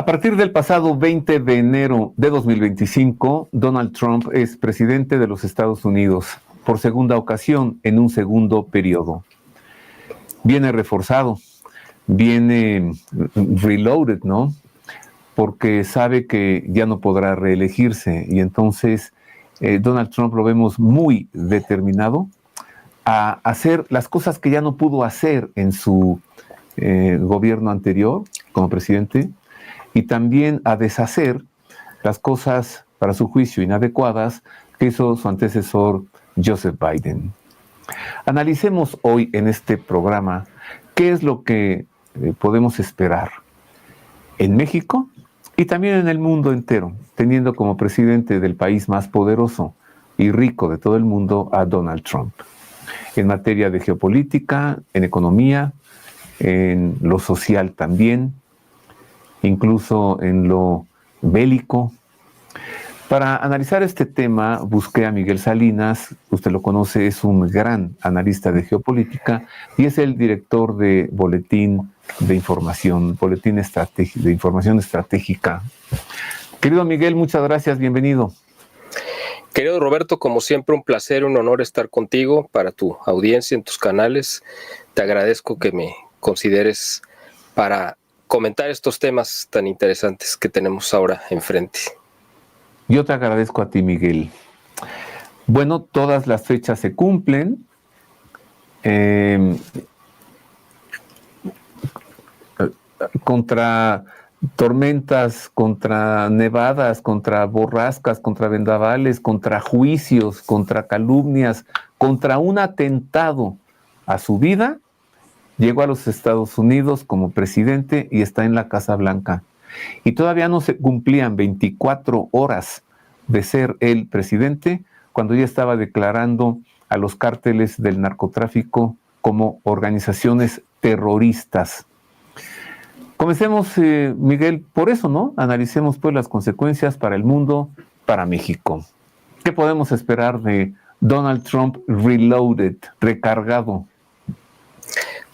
A partir del pasado 20 de enero de 2025, Donald Trump es presidente de los Estados Unidos por segunda ocasión en un segundo periodo. Viene reforzado, viene reloaded, ¿no? Porque sabe que ya no podrá reelegirse y entonces Donald Trump lo vemos muy determinado a hacer las cosas que ya no pudo hacer en su gobierno anterior como presidente, y también a deshacer las cosas, para su juicio, inadecuadas que hizo su antecesor Joseph Biden. Analicemos hoy en este programa qué es lo que podemos esperar en México y también en el mundo entero, teniendo como presidente del país más poderoso y rico de todo el mundo a Donald Trump. En materia de geopolítica, en economía, en lo social también, incluso en lo bélico. Para analizar este tema busqué a Miguel Salinas, usted lo conoce, es un gran analista de geopolítica y es el director de Boletín de Información, de Información Estratégica. Querido Miguel, muchas gracias, bienvenido. Querido Roberto, como siempre, un placer, un honor estar contigo para tu audiencia en tus canales. Te agradezco que me consideres para comentar estos temas tan interesantes que tenemos ahora enfrente. Yo te agradezco a ti, Miguel. Bueno, todas las fechas se cumplen. Contra tormentas, contra nevadas, contra borrascas, contra vendavales, contra juicios, contra calumnias, contra un atentado a su vida, llegó a los Estados Unidos como presidente y está en la Casa Blanca. Y todavía no se cumplían 24 horas de ser el presidente cuando ya estaba declarando a los cárteles del narcotráfico como organizaciones terroristas. Comencemos, Miguel, por eso, ¿no? Analicemos pues las consecuencias para el mundo, para México. ¿Qué podemos esperar de Donald Trump reloaded, recargado?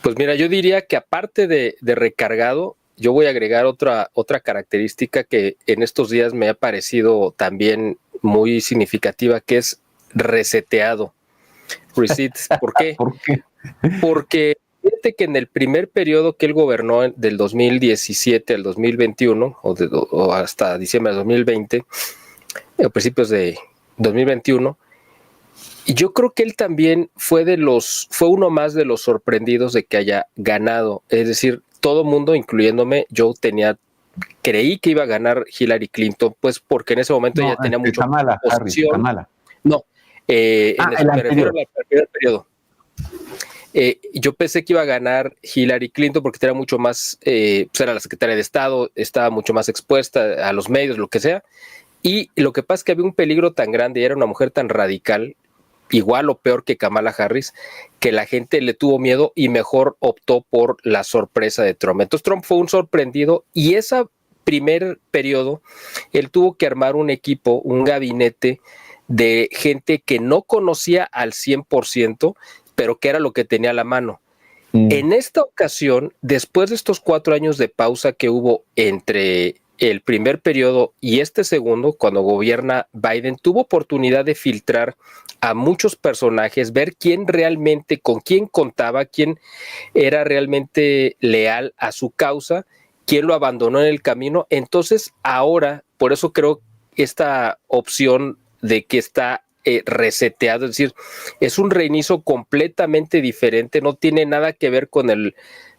Pues mira, yo diría que aparte de recargado, yo voy a agregar otra característica que en estos días me ha parecido también muy significativa, que es reseteado. Reset. ¿Por qué? ¿Por qué? Porque fíjate que en el primer periodo que él gobernó, del 2017 al 2021, o hasta diciembre del 2020, a principios de 2021, y yo creo que él también fue uno más de los sorprendidos de que haya ganado. Es decir, todo mundo, incluyéndome, creí que iba a ganar Hillary Clinton, pues porque en ese momento ella tenía mucho Kamala Harris, Kamala. No, me refiero al primer periodo. Yo pensé que iba a ganar Hillary Clinton porque tenía mucho más, pues era la secretaria de Estado, estaba mucho más expuesta a los medios, lo que sea. Y lo que pasa es que había un peligro tan grande y era una mujer tan radical, igual o peor que Kamala Harris, que la gente le tuvo miedo y mejor optó por la sorpresa de Trump. Entonces Trump fue un sorprendido y ese primer periodo él tuvo que armar un equipo, un gabinete de gente que no conocía al 100%, pero que era lo que tenía a la mano. En esta ocasión, después de estos 4 años de pausa que hubo entre el primer periodo y este segundo, cuando gobierna Biden, tuvo oportunidad de filtrar a muchos personajes, ver quién realmente, con quién contaba, quién era realmente leal a su causa, quién lo abandonó en el camino. Entonces, ahora, por eso creo esta opción de que está reseteado, es decir, es un reinicio completamente diferente, no tiene nada que ver con el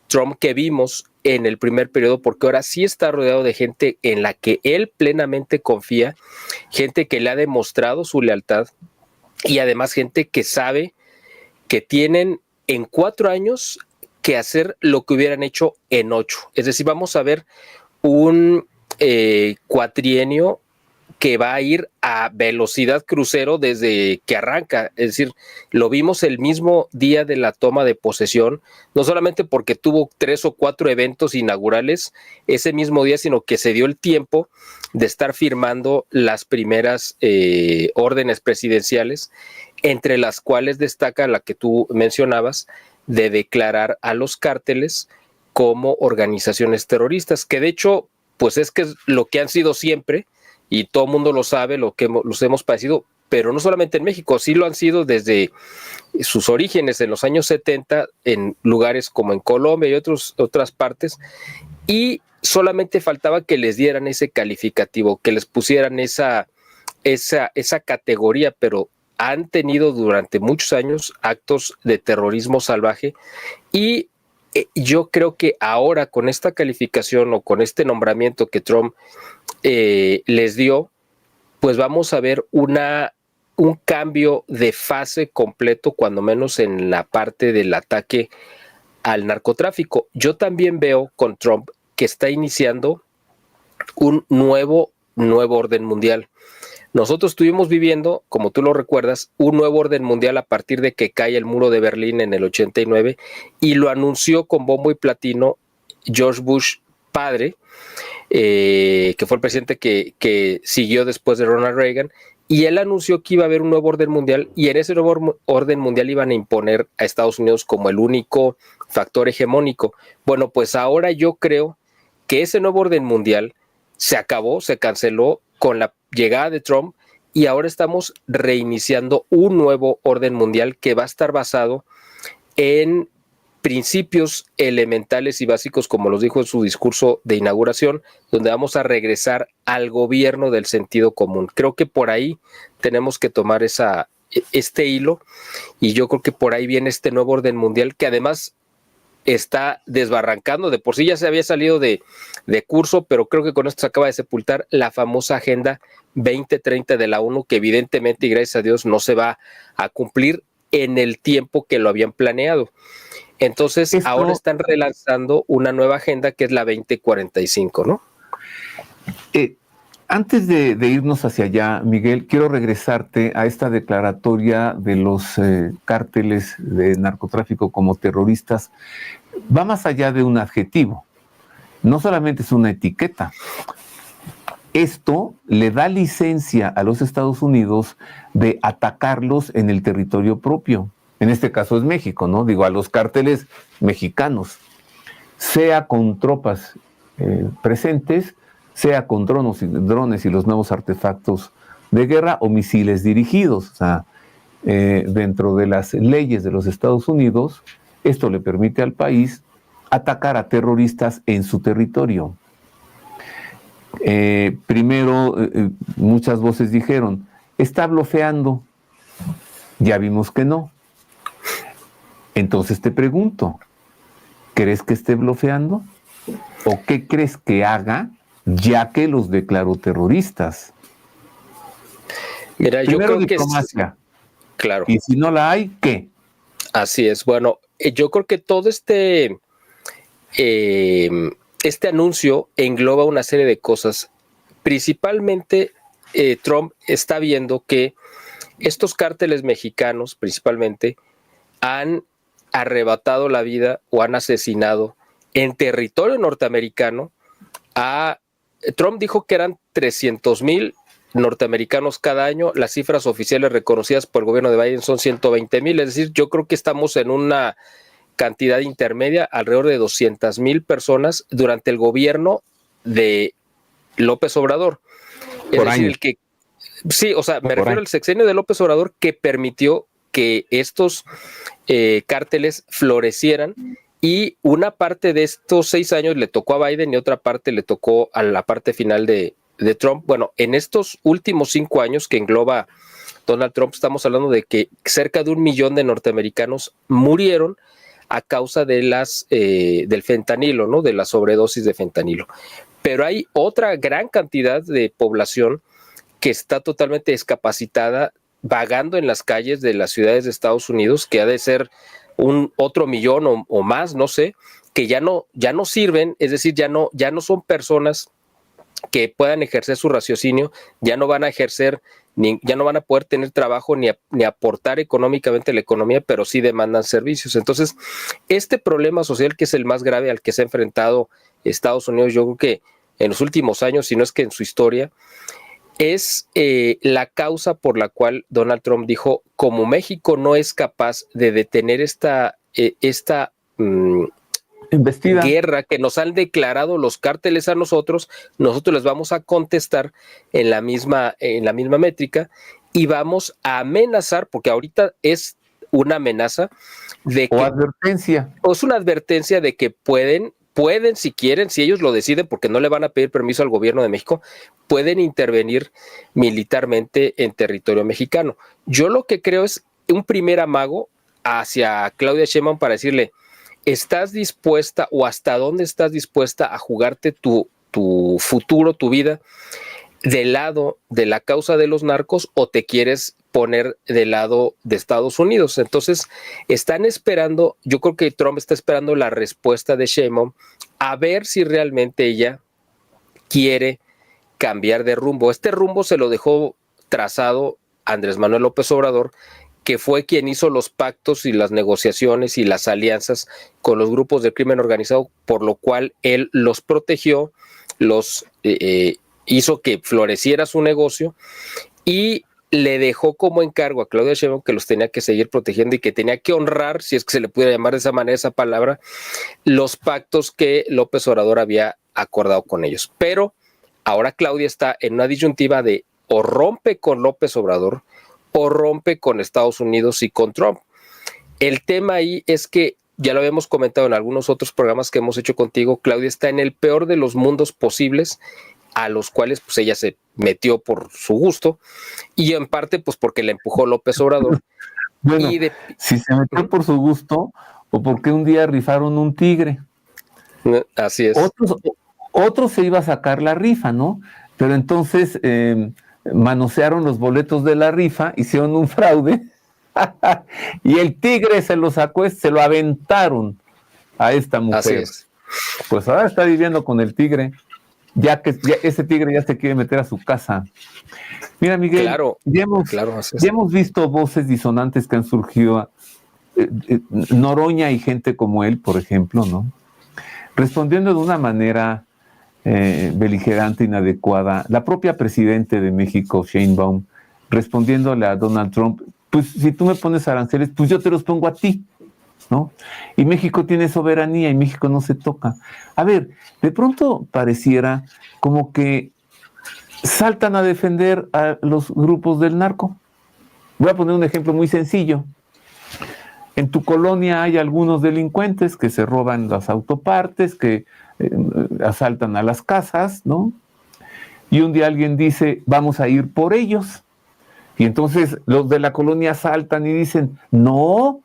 Trump que vimos en el primer periodo, porque ahora sí está rodeado de gente en la que él plenamente confía, gente que le ha demostrado su lealtad y además gente que sabe que tienen en 4 años que hacer lo que hubieran hecho en 8. Es decir, vamos a ver un cuatrienio que va a ir a velocidad crucero desde que arranca. Es decir, lo vimos el mismo día de la toma de posesión, no solamente porque tuvo 3 o 4 eventos inaugurales ese mismo día, sino que se dio el tiempo de estar firmando las primeras órdenes presidenciales, entre las cuales destaca la que tú mencionabas, de declarar a los cárteles como organizaciones terroristas, que de hecho pues es que es lo que han sido siempre, y todo el mundo lo sabe, los hemos padecido, pero no solamente en México, sí lo han sido desde sus orígenes en los años 70 en lugares como en Colombia y otras partes, y solamente faltaba que les dieran ese calificativo, que les pusieran esa categoría, pero han tenido durante muchos años actos de terrorismo salvaje, y yo creo que ahora con esta calificación o con este nombramiento que Trump les dio, pues vamos a ver un cambio de fase completo, cuando menos en la parte del ataque al narcotráfico. Yo también veo con Trump que está iniciando un nuevo orden mundial. Nosotros estuvimos viviendo, como tú lo recuerdas, un nuevo orden mundial a partir de que cae el muro de Berlín en el 89, y lo anunció con bombo y platino George Bush padre, que fue el presidente que siguió después de Ronald Reagan, y él anunció que iba a haber un nuevo orden mundial, y en ese nuevo orden mundial iban a imponer a Estados Unidos como el único factor hegemónico. Bueno, pues ahora yo creo que ese nuevo orden mundial se acabó, se canceló con la llegada de Trump, y ahora estamos reiniciando un nuevo orden mundial que va a estar basado en principios elementales y básicos, como los dijo en su discurso de inauguración, donde vamos a regresar al gobierno del sentido común. Creo que por ahí tenemos que tomar este hilo, y yo creo que por ahí viene este nuevo orden mundial, que además está desbarrancando. De por sí ya se había salido de curso, pero creo que con esto se acaba de sepultar la famosa Agenda 2030 de la ONU, que evidentemente, y gracias a Dios, no se va a cumplir en el tiempo que lo habían planeado. Entonces, ahora están relanzando una nueva agenda, que es la 2045, ¿no? Antes de irnos hacia allá, Miguel, quiero regresarte a esta declaratoria de los cárteles de narcotráfico como terroristas. Va más allá de un adjetivo, no solamente es una etiqueta. Esto le da licencia a los Estados Unidos de atacarlos en el territorio propio. En este caso es México, ¿no? Digo, a los cárteles mexicanos, sea con tropas presentes, sea con drones y los nuevos artefactos de guerra o misiles dirigidos. O sea, dentro de las leyes de los Estados Unidos, esto le permite al país atacar a terroristas en su territorio. Primero, muchas voces dijeron, está blofeando. Ya vimos que no. Entonces te pregunto, ¿crees que esté blofeando? ¿O qué crees que haga, ya que los declaró terroristas? Mira, yo creo diplomacia. Que claro. Y si no la hay, ¿qué? Así es. Bueno, yo creo que todo este anuncio engloba una serie de cosas. Principalmente, Trump está viendo que estos cárteles mexicanos, principalmente, han arrebatado la vida o han asesinado en territorio norteamericano Trump dijo que eran 300,000 norteamericanos cada año. Las cifras oficiales reconocidas por el gobierno de Biden son 120,000, es decir, yo creo que estamos en una cantidad intermedia, alrededor de 200,000 personas durante el gobierno de López Obrador. Es por decir, año. Sí, o sea, me refiero al sexenio de López Obrador, que permitió que estos cárteles florecieran, y una parte de estos 6 años le tocó a Biden y otra parte le tocó a la parte final de Trump. Bueno, en estos últimos 5 años que engloba Donald Trump, estamos hablando de que cerca de 1 millón de norteamericanos murieron a causa de del fentanilo, ¿no? De la sobredosis de fentanilo. Pero hay otra gran cantidad de población que está totalmente discapacitada, vagando en las calles de las ciudades de Estados Unidos, que ha de ser otro millón o más, no sé, que ya no sirven, es decir, ya no son personas que puedan ejercer su raciocinio, ya no van a ejercer, ya no van a poder tener trabajo ni aportar económicamente a la economía, pero sí demandan servicios. Entonces, este problema social, que es el más grave al que se ha enfrentado Estados Unidos, yo creo que en los últimos años, si no es que en su historia, es la causa por la cual Donald Trump dijo, como México no es capaz de detener esta guerra que nos han declarado los cárteles a nosotros les vamos a contestar en la misma métrica y vamos a amenazar, porque ahorita es una amenaza de que... O advertencia. O es una advertencia de que pueden, si quieren, si ellos lo deciden, porque no le van a pedir permiso al gobierno de México, pueden intervenir militarmente en territorio mexicano. Yo lo que creo es un primer amago hacia Claudia Sheinbaum para decirle, ¿estás dispuesta o hasta dónde estás dispuesta a jugarte tu futuro, tu vida, del lado de la causa de los narcos o te quieres poner del lado de Estados Unidos? Entonces, están esperando, yo creo que Trump está esperando la respuesta de Sheinbaum a ver si realmente ella quiere cambiar de rumbo. Este rumbo se lo dejó trazado Andrés Manuel López Obrador, que fue quien hizo los pactos y las negociaciones y las alianzas con los grupos del crimen organizado, por lo cual él los protegió, hizo que floreciera su negocio y le dejó como encargo a Claudia Sheinbaum que los tenía que seguir protegiendo y que tenía que honrar, si es que se le pudiera llamar de esa manera esa palabra, los pactos que López Obrador había acordado con ellos. Pero ahora Claudia está en una disyuntiva de o rompe con López Obrador o rompe con Estados Unidos y con Trump. El tema ahí es que, ya lo habíamos comentado en algunos otros programas que hemos hecho contigo, Claudia está en el peor de los mundos posibles, a los cuales pues ella se metió por su gusto, y en parte pues porque la empujó López Obrador. Bueno, si se metió por su gusto, o porque un día rifaron un tigre. Así es. Otros se iba a sacar la rifa, ¿no? Pero entonces manosearon los boletos de la rifa, hicieron un fraude, y el tigre se lo sacó, se lo aventaron a esta mujer. Así es. Pues ahora está viviendo con el tigre, ya ese tigre ya se quiere meter a su casa. Mira, Miguel, ya hemos visto voces disonantes que han surgido, Noroña y gente como él, por ejemplo, ¿no? Respondiendo de una manera beligerante, inadecuada. La propia presidente de México, Sheinbaum, respondiéndole a Donald Trump, pues si tú me pones aranceles, pues yo te los pongo a ti, ¿no? Y México tiene soberanía y México no se toca. A ver, de pronto pareciera como que saltan a defender a los grupos del narco. Voy a poner un ejemplo muy sencillo. En tu colonia hay algunos delincuentes que se roban las autopartes, que asaltan a las casas, ¿no? Y un día alguien dice, vamos a ir por ellos. Y entonces los de la colonia saltan y dicen, no,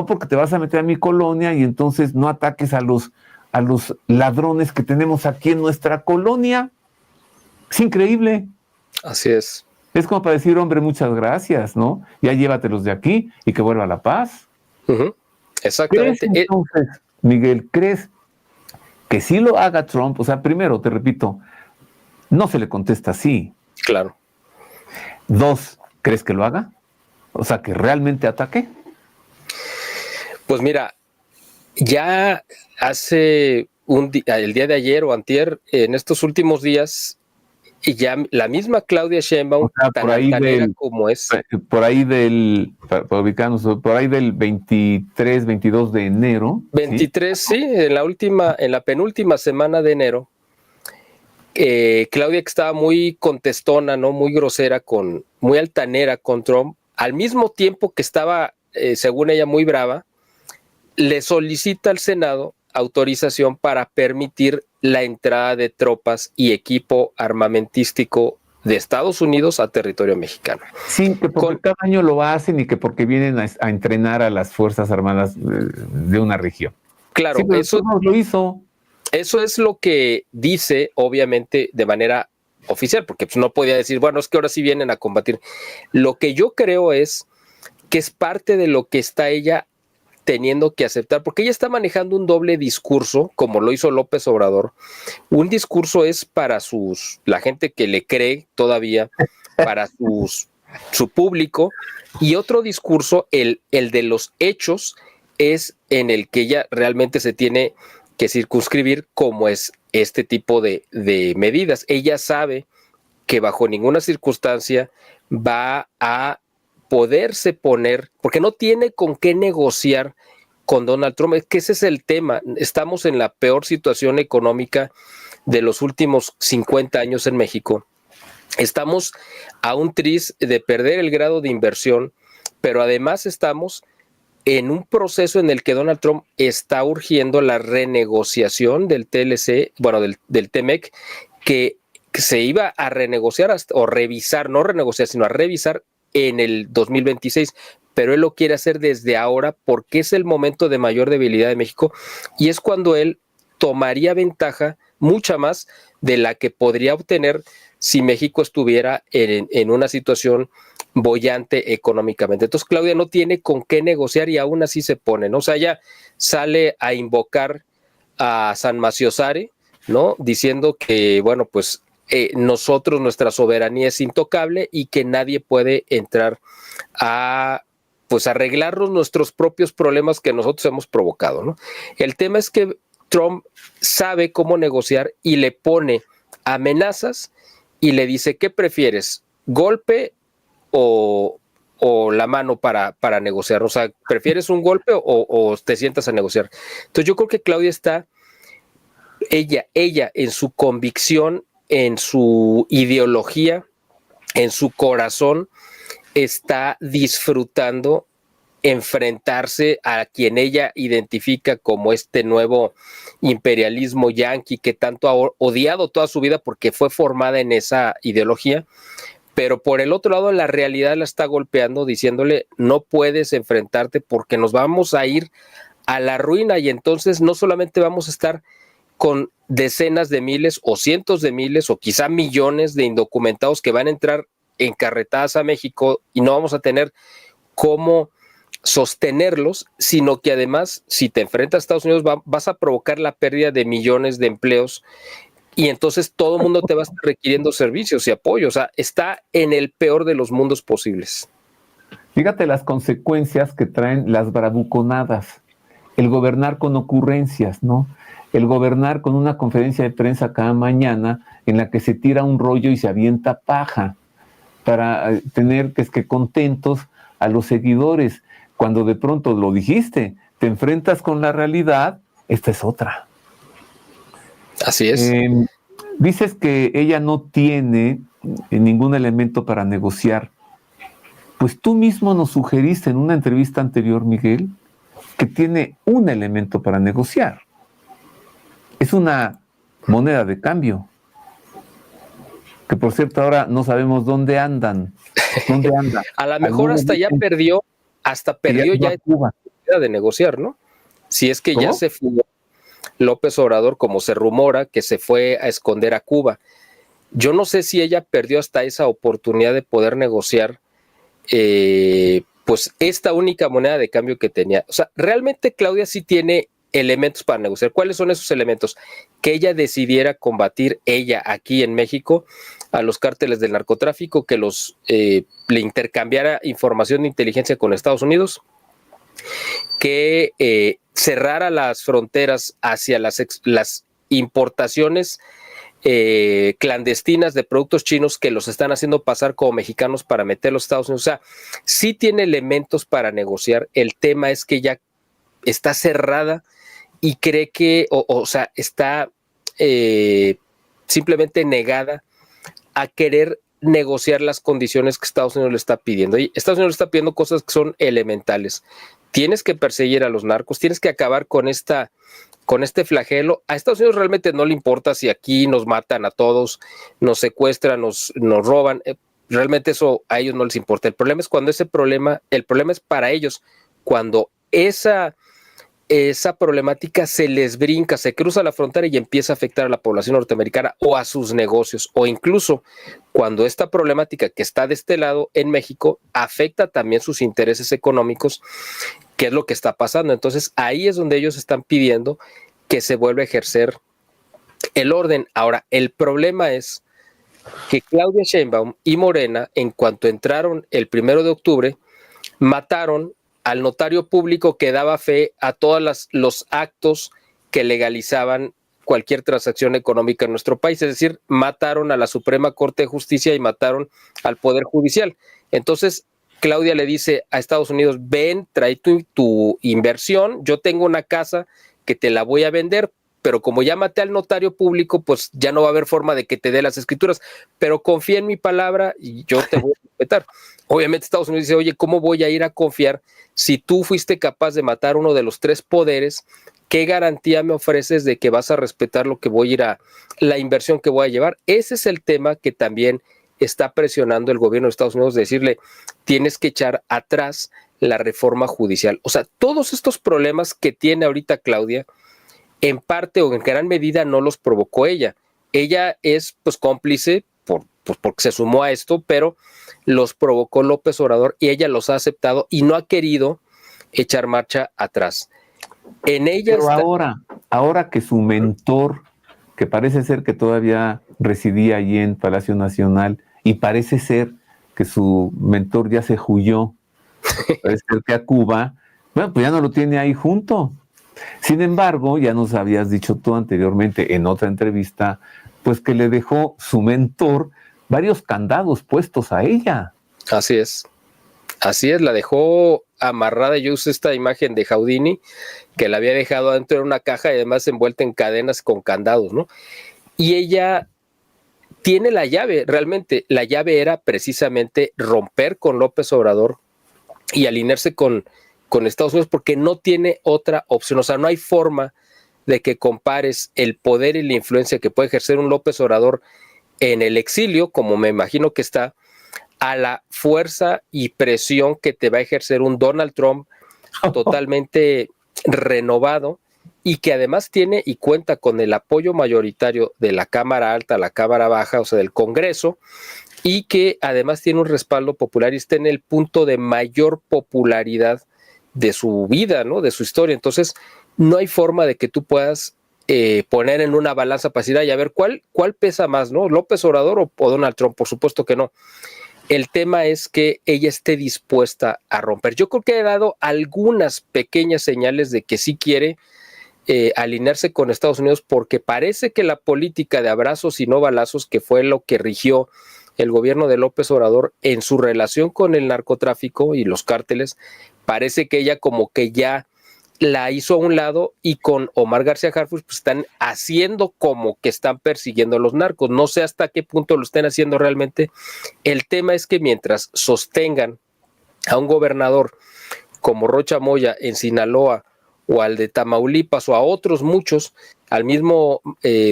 porque te vas a meter a mi colonia y entonces no ataques a los ladrones que tenemos aquí en nuestra colonia. Es increíble. Así es. Es como para decir, hombre, muchas gracias, ¿no? Ya llévatelos de aquí y que vuelva la paz. Uh-huh. Exactamente. ¿Crees entonces, Miguel, crees que sí lo haga Trump? O sea, primero, te repito, no se le contesta así. Claro. 2, ¿crees que lo haga? O sea, que realmente ataque. Pues mira, ya hace el día de ayer o antier, en estos últimos días, y ya la misma Claudia Sheinbaum, o sea, tan altanera como es. Por ahí para ubicarnos, por ahí del 23, 22 de enero. 23, sí, en la penúltima semana de enero, Claudia, que estaba muy contestona, ¿no? Muy grosera, muy altanera con Trump, al mismo tiempo que estaba, según ella, muy brava, le solicita al Senado autorización para permitir la entrada de tropas y equipo armamentístico de Estados Unidos a territorio mexicano. Sí, que porque cada año lo hacen y que porque vienen a entrenar a las Fuerzas Armadas de una región. Claro, sí, eso no lo hizo. Eso es lo que dice, obviamente, de manera oficial, porque pues, no podía decir, bueno, es que ahora sí vienen a combatir. Lo que yo creo es que es parte de lo que está ella teniendo que aceptar, porque ella está manejando un doble discurso, como lo hizo López Obrador. Un discurso es para la gente que le cree todavía, para su público, y otro discurso, el de los hechos, es en el que ella realmente se tiene que circunscribir como es este tipo de medidas. Ella sabe que bajo ninguna circunstancia va a poderse poner, porque no tiene con qué negociar con Donald Trump. Es que ese es el tema. Estamos en la peor situación económica de los últimos 50 años en México. Estamos a un tris de perder el grado de inversión, pero además estamos en un proceso en el que Donald Trump está urgiendo la renegociación del TLC, bueno, del TEMEC, que se iba a renegociar o revisar, no renegociar, sino a revisar en el 2026, pero él lo quiere hacer desde ahora porque es el momento de mayor debilidad de México y es cuando él tomaría ventaja mucha más de la que podría obtener si México estuviera en una situación boyante económicamente. Entonces Claudia no tiene con qué negociar y aún así se pone, ¿no? O sea, ella sale a invocar a San Maciosare, ¿no? Diciendo que, bueno, pues nosotros, nuestra soberanía es intocable y que nadie puede entrar a pues arreglarnos nuestros propios problemas que nosotros hemos provocado, ¿no? El tema es que Trump sabe cómo negociar y le pone amenazas y le dice, ¿qué prefieres? ¿Golpe o la mano para negociar? O sea, ¿prefieres un golpe o te sientas a negociar? Entonces yo creo que Claudia está, ella en su convicción, en su ideología, en su corazón, está disfrutando enfrentarse a quien ella identifica como este nuevo imperialismo yanqui que tanto ha odiado toda su vida porque fue formada en esa ideología, pero por el otro lado la realidad la está golpeando diciéndole no puedes enfrentarte porque nos vamos a ir a la ruina y entonces no solamente vamos a estar con decenas de miles o cientos de miles o quizá millones de indocumentados que van a entrar encarretadas a México y no vamos a tener cómo sostenerlos, sino que además, si te enfrentas a Estados Unidos, vas a provocar la pérdida de millones de empleos y entonces todo el mundo te va a estar requiriendo servicios y apoyo. O sea, está en el peor de los mundos posibles. Fíjate las consecuencias que traen las bravuconadas, el gobernar con ocurrencias, ¿no? El gobernar con una conferencia de prensa cada mañana en la que se tira un rollo y se avienta paja para tener que contentos a los seguidores. Cuando de pronto lo dijiste, te enfrentas con la realidad, esta es otra. Así es. Dices que ella no tiene ningún elemento para negociar. Pues tú mismo nos sugeriste en una entrevista anterior, Miguel, que tiene un elemento para negociar. Es una moneda de cambio. Que por cierto ahora no sabemos dónde andan. ¿Dónde anda? A lo mejor hasta ya perdió ya Cuba de negociar, ¿no? Si es que ¿cómo? Ya se fugó López Obrador, como se rumora, que se fue a esconder a Cuba. Yo no sé si ella perdió hasta esa oportunidad de poder negociar, pues esta única moneda de cambio que tenía. O sea, realmente Claudia sí tiene elementos para negociar. ¿Cuáles son esos elementos? Que ella decidiera combatir, ella aquí en México, a los cárteles del narcotráfico, que le intercambiara información de inteligencia con Estados Unidos, que cerrara las fronteras hacia las importaciones clandestinas de productos chinos que los están haciendo pasar como mexicanos para meterlos a Estados Unidos. O sea, sí tiene elementos para negociar. El tema es que ella está cerrada y cree que, o sea, está simplemente negada a querer negociar las condiciones que Estados Unidos le está pidiendo. Y Estados Unidos le está pidiendo cosas que son elementales. Tienes que perseguir a los narcos, tienes que acabar con este flagelo. A Estados Unidos realmente no le importa si aquí nos matan a todos, nos secuestran, nos roban. Realmente eso a ellos no les importa. El problema es cuando el problema es para ellos, cuando esa problemática se les brinca, se cruza la frontera y empieza a afectar a la población norteamericana o a sus negocios, o incluso cuando esta problemática que está de este lado en México afecta también sus intereses económicos, que es lo que está pasando. Entonces ahí es donde ellos están pidiendo que se vuelva a ejercer el orden. Ahora, el problema es que Claudia Sheinbaum y Morena, en cuanto entraron el 1 de octubre, mataron al notario público que daba fe a todos los actos que legalizaban cualquier transacción económica en nuestro país. Es decir, mataron a la Suprema Corte de Justicia y mataron al Poder Judicial. Entonces, Claudia le dice a Estados Unidos, ven, trae tu inversión, yo tengo una casa que te la voy a vender, pero como ya maté al notario público, pues ya no va a haber forma de que te dé las escrituras, pero confía en mi palabra y yo te voy a respetar. Obviamente Estados Unidos dice, oye, ¿cómo voy a ir a confiar si tú fuiste capaz de matar uno de los 3 poderes? ¿Qué garantía me ofreces de que vas a respetar lo que voy a ir a, la inversión que voy a llevar? Ese es el tema que también está presionando el gobierno de Estados Unidos, decirle, tienes que echar atrás la reforma judicial. O sea, todos estos problemas que tiene ahorita Claudia, en parte o en gran medida no los provocó ella. Ella es pues cómplice porque se sumó a esto, pero los provocó López Obrador y ella los ha aceptado y no ha querido echar marcha atrás. En ella pero ahora que su mentor, que parece ser que todavía residía allí en Palacio Nacional, y parece ser que su mentor ya se huyó, parece ser que a Cuba, bueno, pues ya no lo tiene ahí junto. Sin embargo, ya nos habías dicho tú anteriormente en otra entrevista, pues que le dejó su mentor varios candados puestos a ella. Así es, la dejó amarrada. Yo usé esta imagen de Houdini, que la había dejado adentro de una caja y además envuelta en cadenas con candados, ¿no? Y ella tiene la llave, realmente la llave era precisamente romper con López Obrador y alinearse con Estados Unidos porque no tiene otra opción. O sea, no hay forma de que compares el poder y la influencia que puede ejercer un López Obrador en el exilio, como me imagino que está, a la fuerza y presión que te va a ejercer un Donald Trump totalmente renovado y que además tiene y cuenta con el apoyo mayoritario de la Cámara Alta, la Cámara Baja, o sea, del Congreso, y que además tiene un respaldo popular y está en el punto de mayor popularidad de su vida, ¿no? De su historia. Entonces, no hay forma de que tú puedas poner en una balanza para decir, ay, a ver, ¿cuál pesa más, ¿no? ¿López Obrador o Donald Trump? Por supuesto que no. El tema es que ella esté dispuesta a romper. Yo creo que ha dado algunas pequeñas señales de que sí quiere alinearse con Estados Unidos, porque parece que la política de abrazos y no balazos, que fue lo que rigió el gobierno de López Obrador en su relación con el narcotráfico y los cárteles, parece que ella como que ya la hizo a un lado, y con Omar García Harfuch pues están haciendo como que están persiguiendo a los narcos. No sé hasta qué punto lo estén haciendo realmente. El tema es que mientras sostengan a un gobernador como Rocha Moya en Sinaloa, o al de Tamaulipas, o a otros muchos, al mismo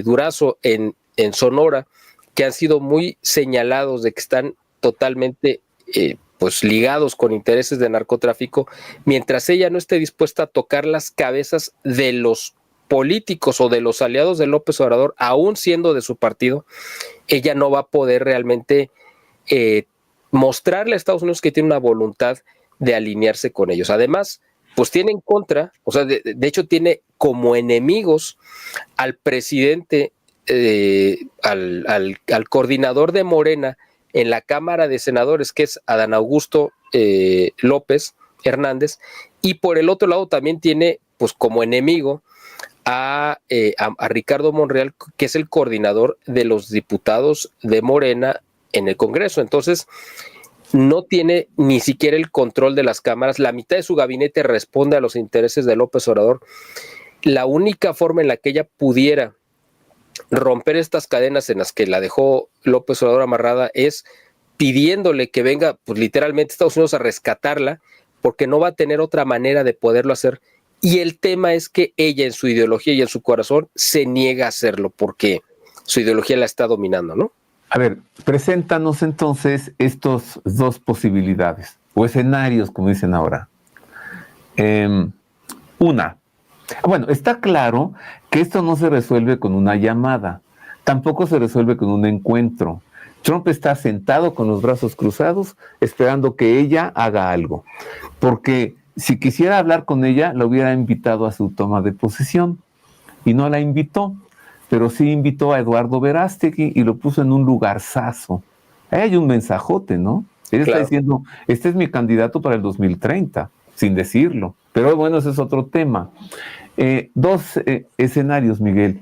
Durazo en Sonora, que han sido muy señalados de que están totalmente pues ligados con intereses de narcotráfico, mientras ella no esté dispuesta a tocar las cabezas de los políticos o de los aliados de López Obrador, aún siendo de su partido, ella no va a poder realmente mostrarle a Estados Unidos que tiene una voluntad de alinearse con ellos. Además, pues tiene en contra, o sea, de hecho tiene como enemigos al presidente, al coordinador de Morena en la Cámara de Senadores, que es Adán Augusto López Hernández, y por el otro lado también tiene pues como enemigo a Ricardo Monreal, que es el coordinador de los diputados de Morena en el Congreso. Entonces, no tiene ni siquiera el control de las cámaras. La mitad de su gabinete responde a los intereses de López Obrador. La única forma en la que ella pudiera romper estas cadenas en las que la dejó López Obrador amarrada es pidiéndole que venga, pues literalmente, Estados Unidos a rescatarla, porque no va a tener otra manera de poderlo hacer. Y el tema es que ella, en su ideología y en su corazón, se niega a hacerlo porque su ideología la está dominando, ¿no? A ver, preséntanos entonces estas 2 posibilidades, o escenarios, como dicen ahora. Una, bueno, está claro que esto no se resuelve con una llamada, tampoco se resuelve con un encuentro. Trump está sentado con los brazos cruzados, esperando que ella haga algo, porque si quisiera hablar con ella, la hubiera invitado a su toma de posesión, y no la invitó. Pero sí invitó a Eduardo Verástegui y lo puso en un lugarzazo. Ahí hay un mensajote, ¿no? Él está diciendo, este es mi candidato para el 2030, sin decirlo. Pero bueno, ese es otro tema. 2 escenarios, Miguel.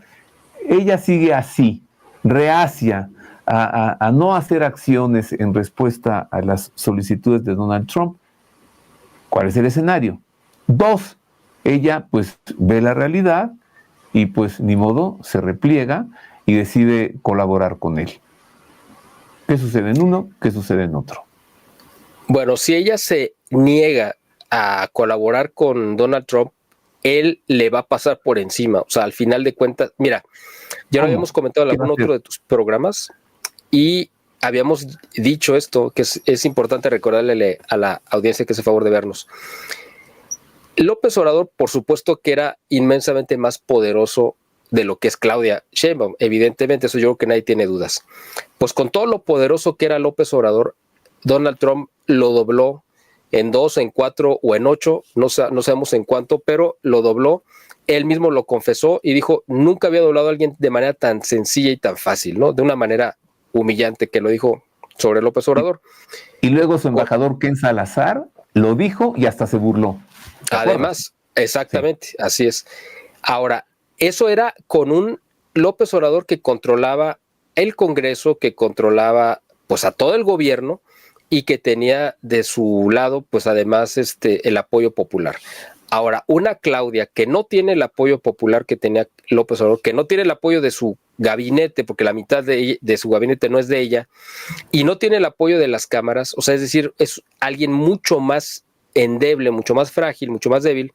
Ella sigue así, reacia a no hacer acciones en respuesta a las solicitudes de Donald Trump. ¿Cuál es el escenario? 2, ella pues ve la realidad y pues ni modo, se repliega y decide colaborar con él. ¿Qué sucede en uno? ¿Qué sucede en otro? Bueno, si ella se niega a colaborar con Donald Trump, él le va a pasar por encima. O sea, al final de cuentas, mira, ya lo habíamos comentado en algún otro de tus programas y habíamos dicho esto, que es importante recordarle a la audiencia que hace favor de vernos. López Obrador, por supuesto que era inmensamente más poderoso de lo que es Claudia Sheinbaum, evidentemente, eso yo creo que nadie tiene dudas. Pues con todo lo poderoso que era López Obrador, Donald Trump lo dobló en 2, en 4 o en 8, no sabemos en cuánto, pero lo dobló. Él mismo lo confesó y dijo, nunca había doblado a alguien de manera tan sencilla y tan fácil, ¿no? De una manera humillante, que lo dijo sobre López Obrador. Y luego su embajador Ken Salazar lo dijo y hasta se burló. Además, exactamente, sí. Así es. Ahora, eso era con un López Obrador que controlaba el Congreso, que controlaba pues a todo el gobierno y que tenía de su lado pues además el apoyo popular. Ahora, una Claudia que no tiene el apoyo popular que tenía López Obrador, que no tiene el apoyo de su gabinete, porque la mitad de su gabinete no es de ella, y no tiene el apoyo de las cámaras, o sea, es decir, es alguien mucho más endeble, mucho más frágil, mucho más débil,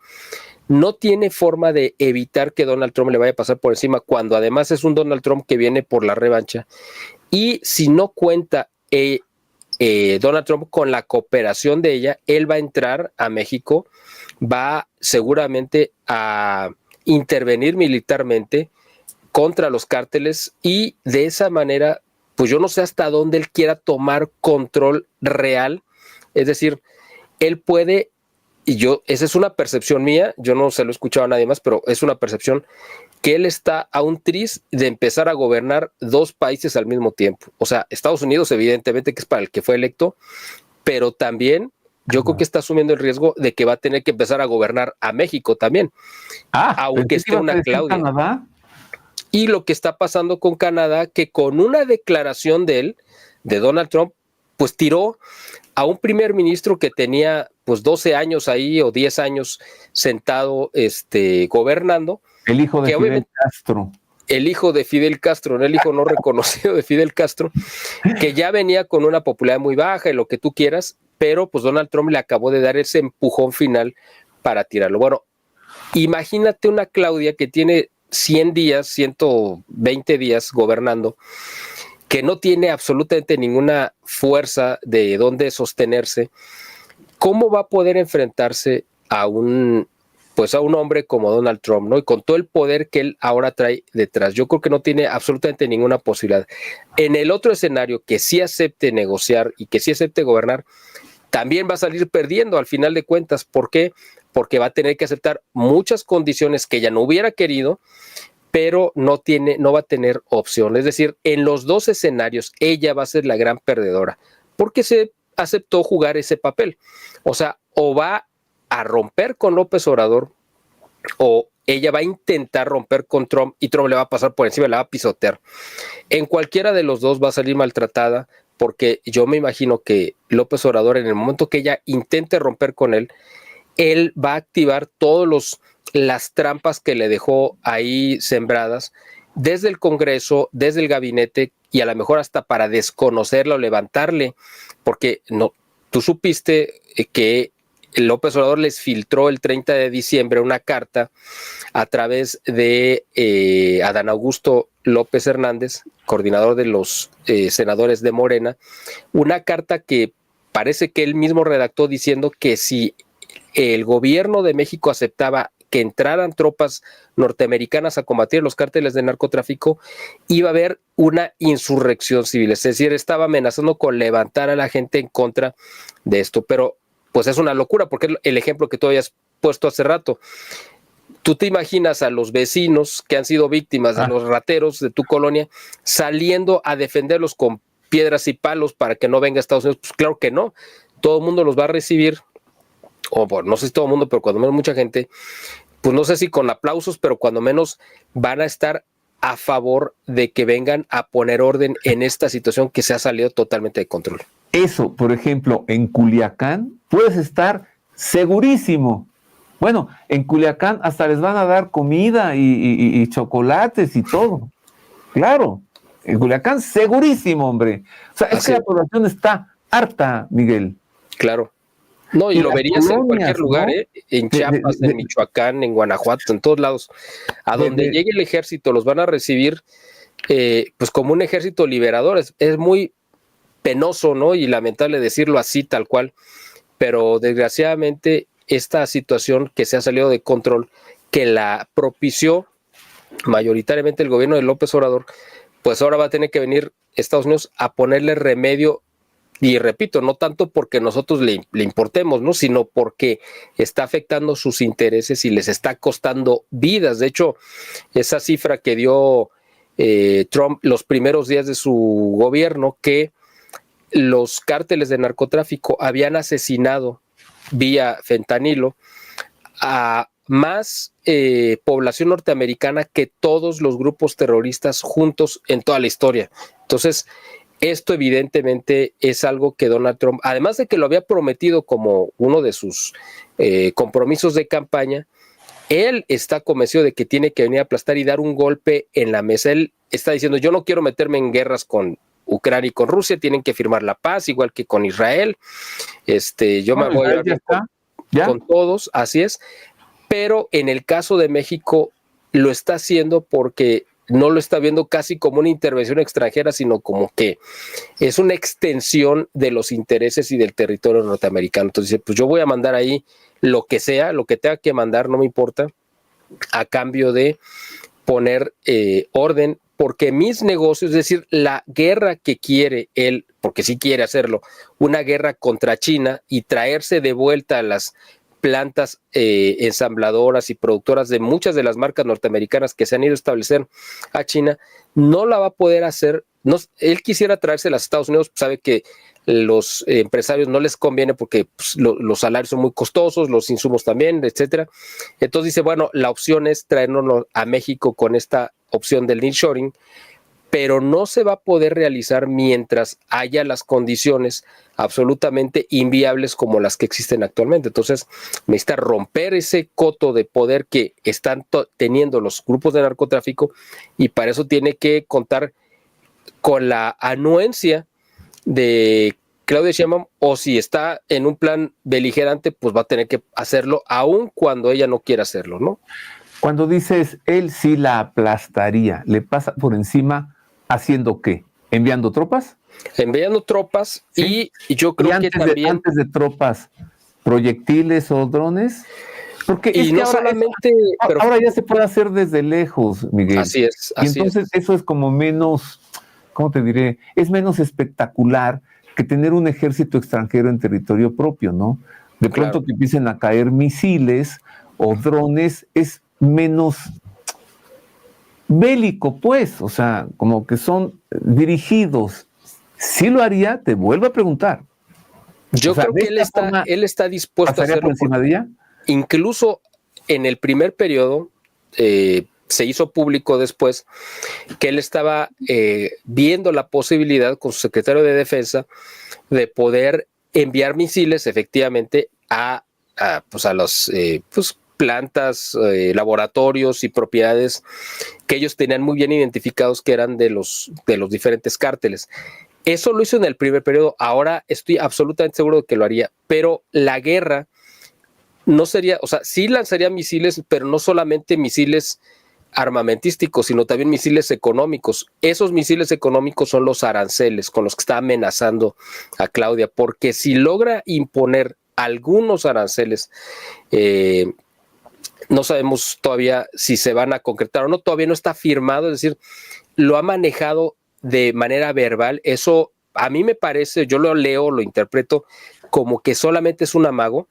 no tiene forma de evitar que Donald Trump le vaya a pasar por encima, cuando además es un Donald Trump que viene por la revancha, y si no cuenta Donald Trump con la cooperación de ella, él va a entrar a México, va seguramente a intervenir militarmente contra los cárteles y de esa manera, pues yo no sé hasta dónde él quiera tomar control real, es decir, él puede, y esa es una percepción mía, yo no se lo he escuchado a nadie más, pero es una percepción que él está a un tris de empezar a gobernar 2 países al mismo tiempo. O sea, Estados Unidos evidentemente que es para el que fue electo, pero también yo creo que está asumiendo el riesgo de que va a tener que empezar a gobernar a México también, aunque esté una Claudia. Canadá. Y lo que está pasando con Canadá, que con una declaración de él, de Donald Trump, pues tiró a un primer ministro que tenía pues 12 años ahí o 10 años sentado gobernando. El hijo de Fidel Castro. El hijo de Fidel Castro, el hijo no reconocido de Fidel Castro, que ya venía con una popularidad muy baja y lo que tú quieras, pero pues Donald Trump le acabó de dar ese empujón final para tirarlo. Bueno, imagínate una Claudia que tiene 100 días, 120 días gobernando, que no tiene absolutamente ninguna fuerza de dónde sostenerse. ¿Cómo va a poder enfrentarse a un hombre como Donald Trump, ¿no? Y con todo el poder que él ahora trae detrás. Yo creo que no tiene absolutamente ninguna posibilidad. En el otro escenario, que sí acepte negociar y que sí acepte gobernar, también va a salir perdiendo al final de cuentas. ¿Por qué? Porque va a tener que aceptar muchas condiciones que ella no hubiera querido, pero no va a tener opción. Es decir, en los 2 escenarios, ella va a ser la gran perdedora, porque se aceptó jugar ese papel. O sea, o va a romper con López Obrador, o ella va a intentar romper con Trump y Trump le va a pasar por encima, la va a pisotear. En cualquiera de los 2 va a salir maltratada, porque yo me imagino que López Obrador, en el momento que ella intente romper con él va a activar todas las trampas que le dejó ahí sembradas desde el Congreso, desde el gabinete y a lo mejor hasta para desconocerla o levantarle, porque no, tú supiste que López Obrador les filtró el 30 de diciembre una carta a través de Adán Augusto López Hernández, coordinador de los senadores de Morena, una carta que parece que él mismo redactó diciendo que si el gobierno de México aceptaba que entraran tropas norteamericanas a combatir los cárteles de narcotráfico, iba a haber una insurrección civil. Es decir, estaba amenazando con levantar a la gente en contra de esto. Pero pues es una locura, porque es el ejemplo que tú habías puesto hace rato. Tú te imaginas a los vecinos que han sido víctimas de los rateros de tu colonia saliendo a defenderlos con piedras y palos para que no venga a Estados Unidos. Pues claro que no. Todo el mundo los va a recibir, o bueno, no sé si todo el mundo, pero cuando menos mucha gente, pues no sé si con aplausos, pero cuando menos van a estar a favor de que vengan a poner orden en esta situación que se ha salido totalmente de control. Eso, por ejemplo, en Culiacán puedes estar segurísimo. Bueno, en Culiacán hasta les van a dar comida y chocolates y todo. Claro, en Culiacán segurísimo, hombre. O sea, es que la población está harta, Miguel. Claro. No, y lo verías en cualquier lugar, ¿no? En Chiapas, en Michoacán, en Guanajuato, en todos lados. A donde llegue el ejército los van a recibir pues como un ejército liberador. Es muy penoso, ¿no? Y lamentable decirlo así, tal cual. Pero desgraciadamente esta situación que se ha salido de control, que la propició mayoritariamente el gobierno de López Obrador, pues ahora va a tener que venir Estados Unidos a ponerle remedio. Y repito, no tanto porque nosotros le importemos, ¿no? Sino porque está afectando sus intereses y les está costando vidas. De hecho, esa cifra que dio Trump los primeros días de su gobierno, que los cárteles de narcotráfico habían asesinado vía fentanilo a más población norteamericana que todos los grupos terroristas juntos en toda la historia. Entonces, esto evidentemente es algo que Donald Trump, además de que lo había prometido como uno de sus compromisos de campaña, él está convencido de que tiene que venir a aplastar y dar un golpe en la mesa. Él está diciendo, yo no quiero meterme en guerras con Ucrania y con Rusia, tienen que firmar la paz, igual que con Israel. Yo me voy a ir con todos, así es. Pero en el caso de México lo está haciendo porque no lo está viendo casi como una intervención extranjera, sino como que es una extensión de los intereses y del territorio norteamericano. Entonces dice, pues yo voy a mandar ahí lo que sea, lo que tenga que mandar, no me importa, a cambio de poner orden, porque mis negocios, es decir, la guerra que quiere él, porque sí quiere hacerlo, una guerra contra China y traerse de vuelta a las plantas ensambladoras y productoras de muchas de las marcas norteamericanas que se han ido a establecer a China, no la va a poder hacer. No, él quisiera traérselas a Estados Unidos, sabe que los empresarios no les conviene porque pues, los salarios son muy costosos, los insumos también, etcétera. Entonces dice, bueno, la opción es traernos a México con esta opción del nearshoring, pero no se va a poder realizar mientras haya las condiciones absolutamente inviables como las que existen actualmente. Entonces, necesita romper ese coto de poder que están teniendo los grupos de narcotráfico y para eso tiene que contar con la anuencia de Claudia Sheinbaum, o si está en un plan beligerante, pues va a tener que hacerlo aun cuando ella no quiera hacerlo, ¿no? Cuando dices, él sí la aplastaría, ¿le pasa por encima haciendo qué? ¿Enviando tropas? Enviando tropas, ¿sí? Y yo creo que también... antes de tropas, proyectiles o drones. Porque y no solamente... Ahora ya se puede hacer desde lejos, Miguel. Así es. Y entonces eso es como menos, ¿cómo te diré? Es menos espectacular que tener un ejército extranjero en territorio propio, ¿no? De pronto que empiecen a caer misiles o drones, es menos bélico, pues, o sea, como que son dirigidos. Si lo haría, te vuelvo a preguntar. Yo creo que él está dispuesto a hacerlo. Por encima de ella? Incluso en el primer periodo, se hizo público después que él estaba viendo la posibilidad con su secretario de Defensa de poder enviar misiles efectivamente a los plantas, laboratorios y propiedades que ellos tenían muy bien identificados que eran de los diferentes cárteles. Eso lo hizo en el primer periodo, ahora estoy absolutamente seguro de que lo haría, pero la guerra no sería, o sea, sí lanzaría misiles, pero no solamente misiles armamentísticos, sino también misiles económicos. Esos misiles económicos son los aranceles con los que está amenazando a Claudia, porque si logra imponer algunos aranceles, no sabemos todavía si se van a concretar o no, todavía no está firmado, es decir, lo ha manejado de manera verbal. Eso a mí me parece, yo lo leo, lo interpreto como que solamente es un amago,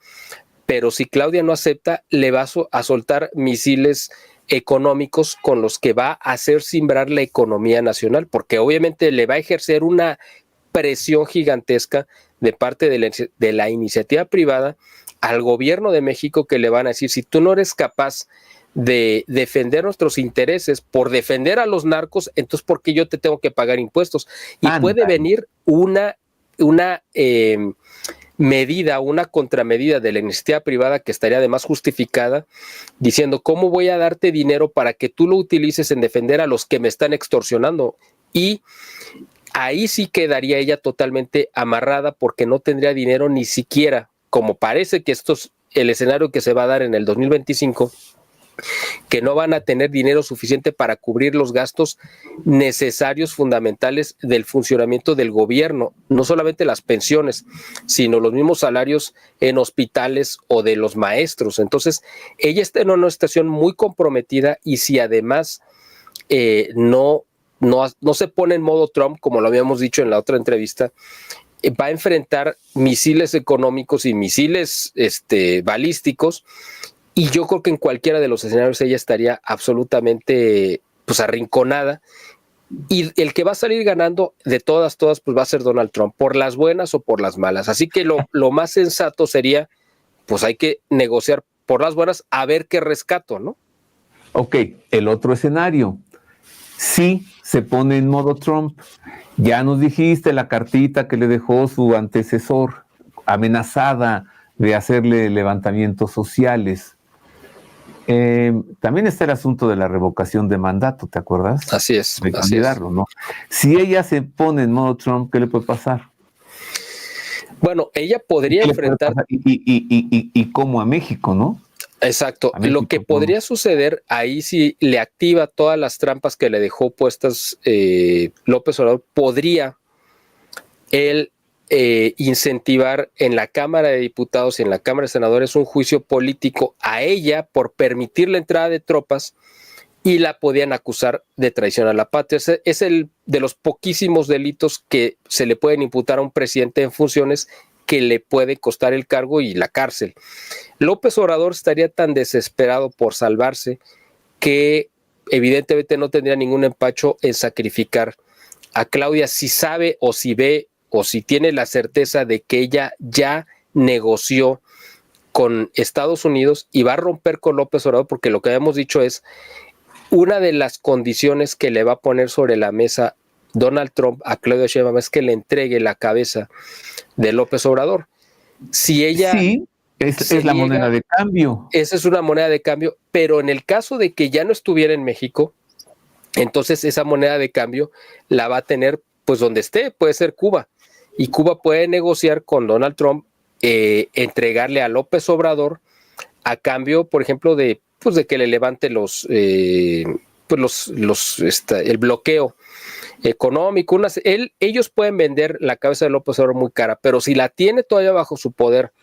pero si Claudia no acepta, le va a soltar misiles económicos con los que va a hacer cimbrar la economía nacional, porque obviamente le va a ejercer una presión gigantesca de parte de la iniciativa privada al gobierno de México, que le van a decir, si tú no eres capaz de defender nuestros intereses por defender a los narcos, entonces ¿por qué yo te tengo que pagar impuestos? Y puede venir una medida, una contramedida de la iniciativa privada que estaría además justificada, diciendo ¿cómo voy a darte dinero para que tú lo utilices en defender a los que me están extorsionando? Y ahí sí quedaría ella totalmente amarrada porque no tendría dinero ni siquiera, como parece que esto es el escenario que se va a dar en el 2025, que no van a tener dinero suficiente para cubrir los gastos necesarios, fundamentales del funcionamiento del gobierno, no solamente las pensiones, sino los mismos salarios en hospitales o de los maestros. Entonces, ella está en una situación muy comprometida y si además no se pone en modo Trump, como lo habíamos dicho en la otra entrevista, va a enfrentar misiles económicos y misiles balísticos, y yo creo que en cualquiera de los escenarios ella estaría absolutamente pues arrinconada, y el que va a salir ganando de todas, pues va a ser Donald Trump, por las buenas o por las malas. Así que lo más sensato sería, pues hay que negociar por las buenas a ver qué rescato, ¿no? Ok, el otro escenario. Sí, se pone en modo Trump. Ya nos dijiste la cartita que le dejó su antecesor, amenazada de hacerle levantamientos sociales. También está el asunto de la revocación de mandato, ¿te acuerdas? Así es. De candidarlo, ¿no? Si ella se pone en modo Trump, ¿qué le puede pasar? Bueno, ella podría enfrentar... Y como a México, ¿no? Exacto. Lo que podría suceder, ahí si le activa todas las trampas que le dejó puestas López Obrador, podría él incentivar en la Cámara de Diputados y en la Cámara de Senadores un juicio político a ella por permitir la entrada de tropas, y la podían acusar de traición a la patria. Es el de los poquísimos delitos que se le pueden imputar a un presidente en funciones que le puede costar el cargo y la cárcel. López Obrador estaría tan desesperado por salvarse que evidentemente no tendría ningún empacho en sacrificar a Claudia si sabe o si ve o si tiene la certeza de que ella ya negoció con Estados Unidos y va a romper con López Obrador, porque lo que habíamos dicho es una de las condiciones que le va a poner sobre la mesa Donald Trump a Claudia Sheinbaum es que le entregue la cabeza de López Obrador. Si ella... Sí, es la moneda de cambio. Esa es una moneda de cambio, pero en el caso de que ya no estuviera en México, entonces esa moneda de cambio la va a tener pues donde esté, puede ser Cuba, y Cuba puede negociar con Donald Trump, entregarle a López Obrador a cambio, por ejemplo, de que le levante el bloqueo económico. Ellos pueden vender la cabeza de López Obrador muy cara, pero si la tiene todavía bajo su poder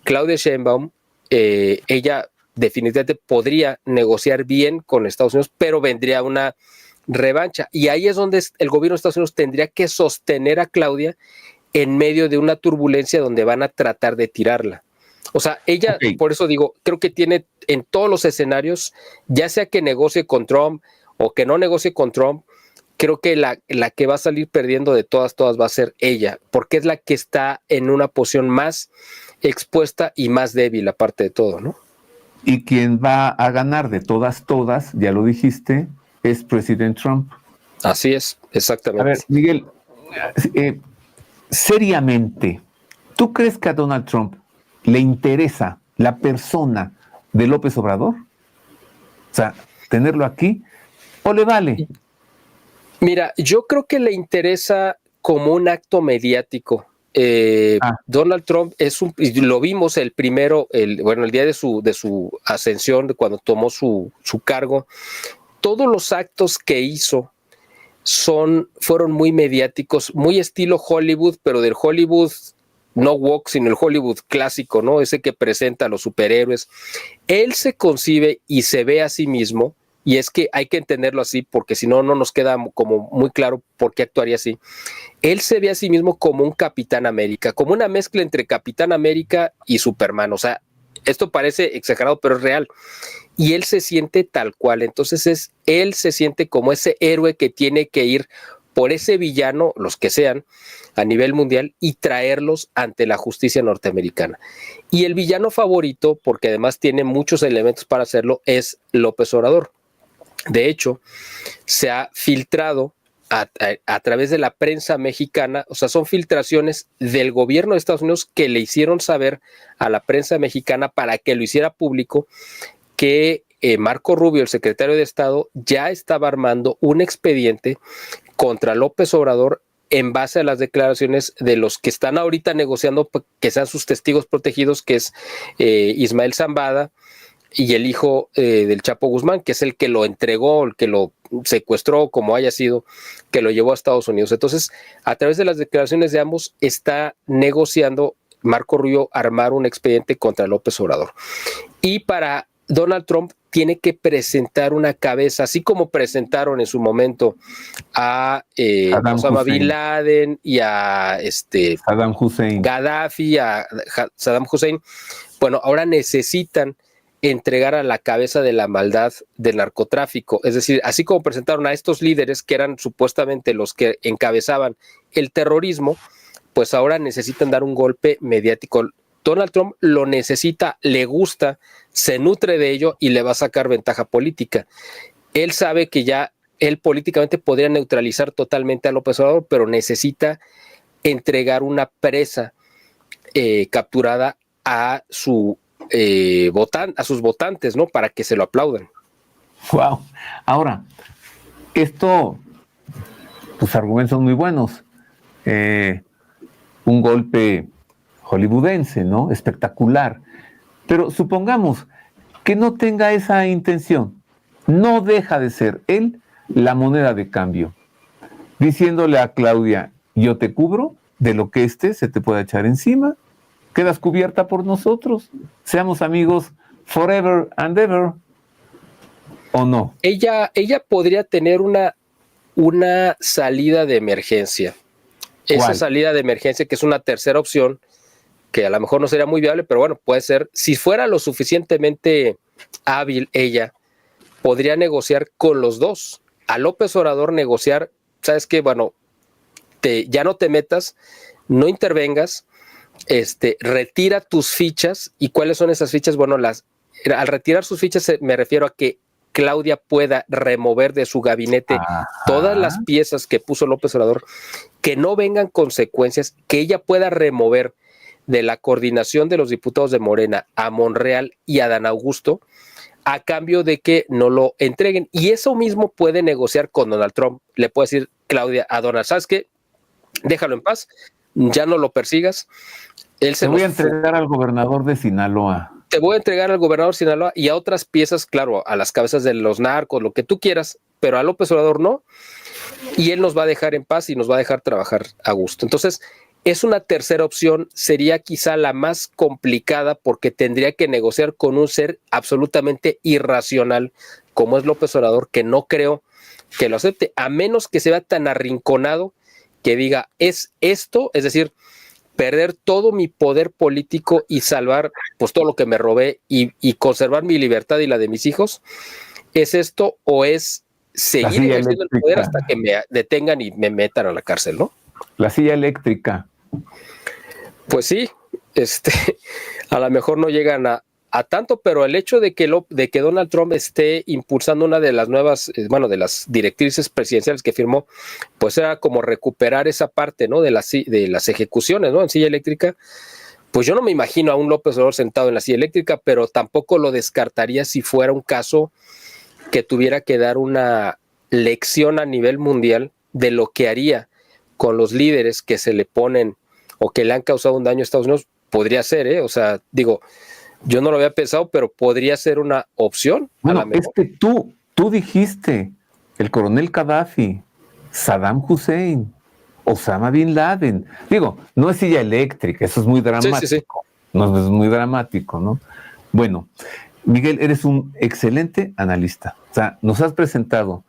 Claudia Sheinbaum, ella definitivamente podría negociar bien con Estados Unidos, pero vendría una revancha. Y ahí es donde el gobierno de Estados Unidos tendría que sostener a Claudia en medio de una turbulencia donde van a tratar de tirarla. O sea, ella, por eso digo, creo que tiene en todos los escenarios, ya sea que negocie con Trump o que no negocie con Trump, creo que la que va a salir perdiendo de todas va a ser ella, porque es la que está en una posición más expuesta y más débil, aparte de todo, ¿no? Y quien va a ganar de todas, ya lo dijiste, es President Trump. Así es, exactamente. A ver, Miguel, seriamente, ¿tú crees que a Donald Trump le interesa la persona de López Obrador? O sea, tenerlo aquí, ¿o le vale? Mira, yo creo que le interesa como un acto mediático. Donald Trump lo vimos el día de su ascensión, cuando tomó su cargo. Todos los actos que hizo fueron muy mediáticos, muy estilo Hollywood, pero del Hollywood no woke, sino el Hollywood clásico, ¿no? Ese que presenta a los superhéroes. Él se concibe y se ve a sí mismo, y es que hay que entenderlo así, porque si no, no nos queda como muy claro por qué actuaría así. Él se ve a sí mismo como un Capitán América, como una mezcla entre Capitán América y Superman. O sea, esto parece exagerado, pero es real. Y él se siente tal cual. Entonces él se siente como ese héroe que tiene que ir por ese villano, los que sean, a nivel mundial, y traerlos ante la justicia norteamericana. Y el villano favorito, porque además tiene muchos elementos para hacerlo, es López Obrador. De hecho, se ha filtrado a través de la prensa mexicana, o sea, son filtraciones del gobierno de Estados Unidos que le hicieron saber a la prensa mexicana para que lo hiciera público, que Marco Rubio, el secretario de Estado, ya estaba armando un expediente contra López Obrador en base a las declaraciones de los que están ahorita negociando que sean sus testigos protegidos, que es Ismael Zambada y el hijo del Chapo Guzmán, que es el que lo entregó, el que lo secuestró, como haya sido, que lo llevó a Estados Unidos. Entonces, a través de las declaraciones de ambos, está negociando Marco Rubio armar un expediente contra López Obrador. Y para Donald Trump tiene que presentar una cabeza, así como presentaron en su momento a Osama Bin Laden y a Saddam Hussein, Gaddafi, a Saddam Hussein. Bueno, ahora necesitan entregar a la cabeza de la maldad del narcotráfico. Es decir, así como presentaron a estos líderes que eran supuestamente los que encabezaban el terrorismo, pues ahora necesitan dar un golpe mediático. Donald Trump lo necesita, le gusta, se nutre de ello y le va a sacar ventaja política. Él sabe que ya él políticamente podría neutralizar totalmente a López Obrador, pero necesita entregar una presa capturada a sus votantes, ¿no? Para que se lo aplaudan. Wow. Ahora, tus argumentos son muy buenos. Un golpe hollywoodense, ¿no? Espectacular. Pero supongamos que no tenga esa intención. No deja de ser él la moneda de cambio. Diciéndole a Claudia, yo te cubro de lo que se te pueda echar encima. Quedas cubierta por nosotros. Seamos amigos forever and ever. ¿O no? Ella podría tener una salida de emergencia. ¿Cuál? Esa salida de emergencia, que es una tercera opción, que a lo mejor no sería muy viable, pero bueno, puede ser. Si fuera lo suficientemente hábil ella, podría negociar con los dos. A López Obrador negociar, ¿sabes qué? Bueno, ya no te metas, no intervengas, retira tus fichas. ¿Y cuáles son esas fichas? Bueno, al retirar sus fichas me refiero a que Claudia pueda remover de su gabinete todas las piezas que puso López Obrador, que no vengan consecuencias, que ella pueda remover de la coordinación de los diputados de Morena a Monreal y a Adán Augusto, a cambio de que no lo entreguen. Y eso mismo puede negociar con Donald Trump. Le puede decir Claudia a Donald, ¿sabes qué? Déjalo en paz, ya no lo persigas. Te voy a entregar al gobernador de Sinaloa. Te voy a entregar al gobernador de Sinaloa y a otras piezas, claro, a las cabezas de los narcos, lo que tú quieras, pero a López Obrador no. Y él nos va a dejar en paz y nos va a dejar trabajar a gusto. Entonces, es una tercera opción, sería quizá la más complicada porque tendría que negociar con un ser absolutamente irracional como es López Obrador, que no creo que lo acepte, a menos que se vea tan arrinconado que diga, es esto, es decir, perder todo mi poder político y salvar pues todo lo que me robé y conservar mi libertad y la de mis hijos, ¿es esto o es seguir ejerciendo el poder hasta que me detengan y me metan a la cárcel, ¿no? La silla eléctrica. Pues sí, a lo mejor no llegan a tanto, pero el hecho de que Donald Trump esté impulsando una de las nuevas, de las directrices presidenciales que firmó, pues era como recuperar esa parte, ¿no? De las ejecuciones, ¿no? En silla eléctrica. Pues yo no me imagino a un López Obrador sentado en la silla eléctrica, pero tampoco lo descartaría si fuera un caso que tuviera que dar una lección a nivel mundial de lo que haría con los líderes que se le ponen o que le han causado un daño a Estados Unidos. Podría ser, o sea, digo, yo no lo había pensado, pero podría ser una opción. Bueno, es que tú dijiste, el coronel Gaddafi, Saddam Hussein, Osama Bin Laden. Digo, no es silla eléctrica, eso es muy dramático. Sí. No, es muy dramático, ¿no? Bueno, Miguel, eres un excelente analista. O sea, nos has presentado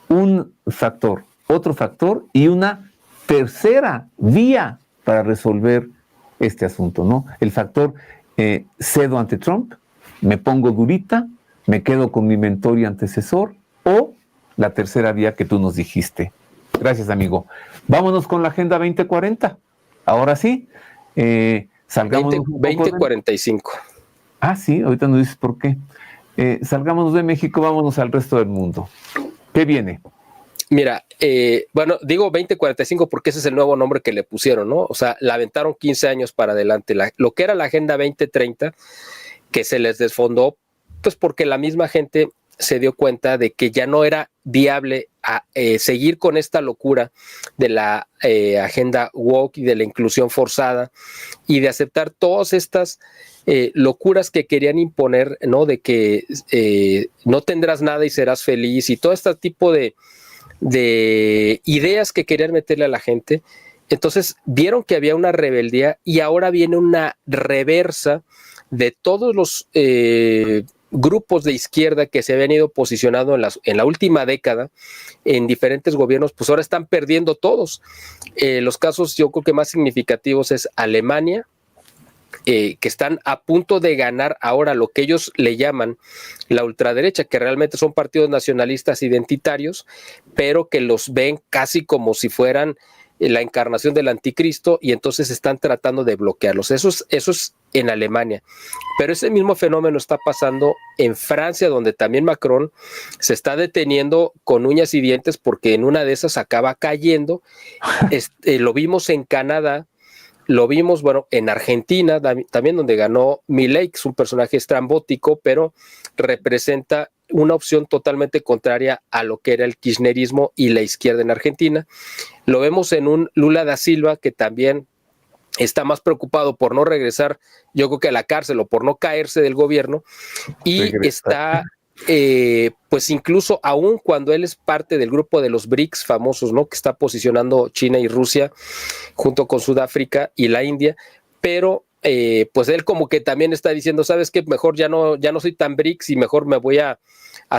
un factor, otro factor y una tercera vía para resolver este asunto, ¿no? El factor cedo ante Trump, me pongo durita, me quedo con mi mentor y antecesor, o la tercera vía que tú nos dijiste, Gracias, amigo. Vámonos con la Agenda 2040. Ahora sí, salgamos 2045. Sí, ahorita nos dices por qué. Salgamos de México, vámonos al resto del mundo. ¿Qué viene? Mira, bueno, digo 2045 porque ese es el nuevo nombre que le pusieron, ¿no? O sea, la aventaron 15 años para adelante. Lo que era la Agenda 2030, que se les desfondó, pues porque la misma gente se dio cuenta de que ya no era viable seguir con esta locura de la agenda woke y de la inclusión forzada y de aceptar todas estas locuras que querían imponer, ¿no? De que no tendrás nada y serás feliz y todo este tipo de ideas que querían meterle a la gente. Entonces vieron que había una rebeldía y ahora viene una reversa de todos los grupos de izquierda que se habían ido posicionando en la última década en diferentes gobiernos, pues ahora están perdiendo todos. Los casos yo creo que más significativos es Alemania, que están a punto de ganar ahora lo que ellos le llaman la ultraderecha, que realmente son partidos nacionalistas identitarios, pero que los ven casi como si fueran la encarnación del anticristo y entonces están tratando de bloquearlos. Eso es en Alemania. Pero ese mismo fenómeno está pasando en Francia, donde también Macron se está deteniendo con uñas y dientes porque en una de esas acaba cayendo. Lo vimos en Canadá, lo vimos, bueno, en Argentina también, donde ganó Milei, que es un personaje estrambótico, pero representa una opción totalmente contraria a lo que era el kirchnerismo y la izquierda en Argentina. Lo vemos en un Lula da Silva que también está más preocupado por no regresar, yo creo que a la cárcel o por no caerse del gobierno, y está, pues incluso aún cuando él es parte del grupo de los BRICS famosos, ¿no? Que está posicionando China y Rusia junto con Sudáfrica y la India, pero pues él como que también está diciendo, ¿sabes qué? Mejor ya no soy tan BRICS y mejor me voy a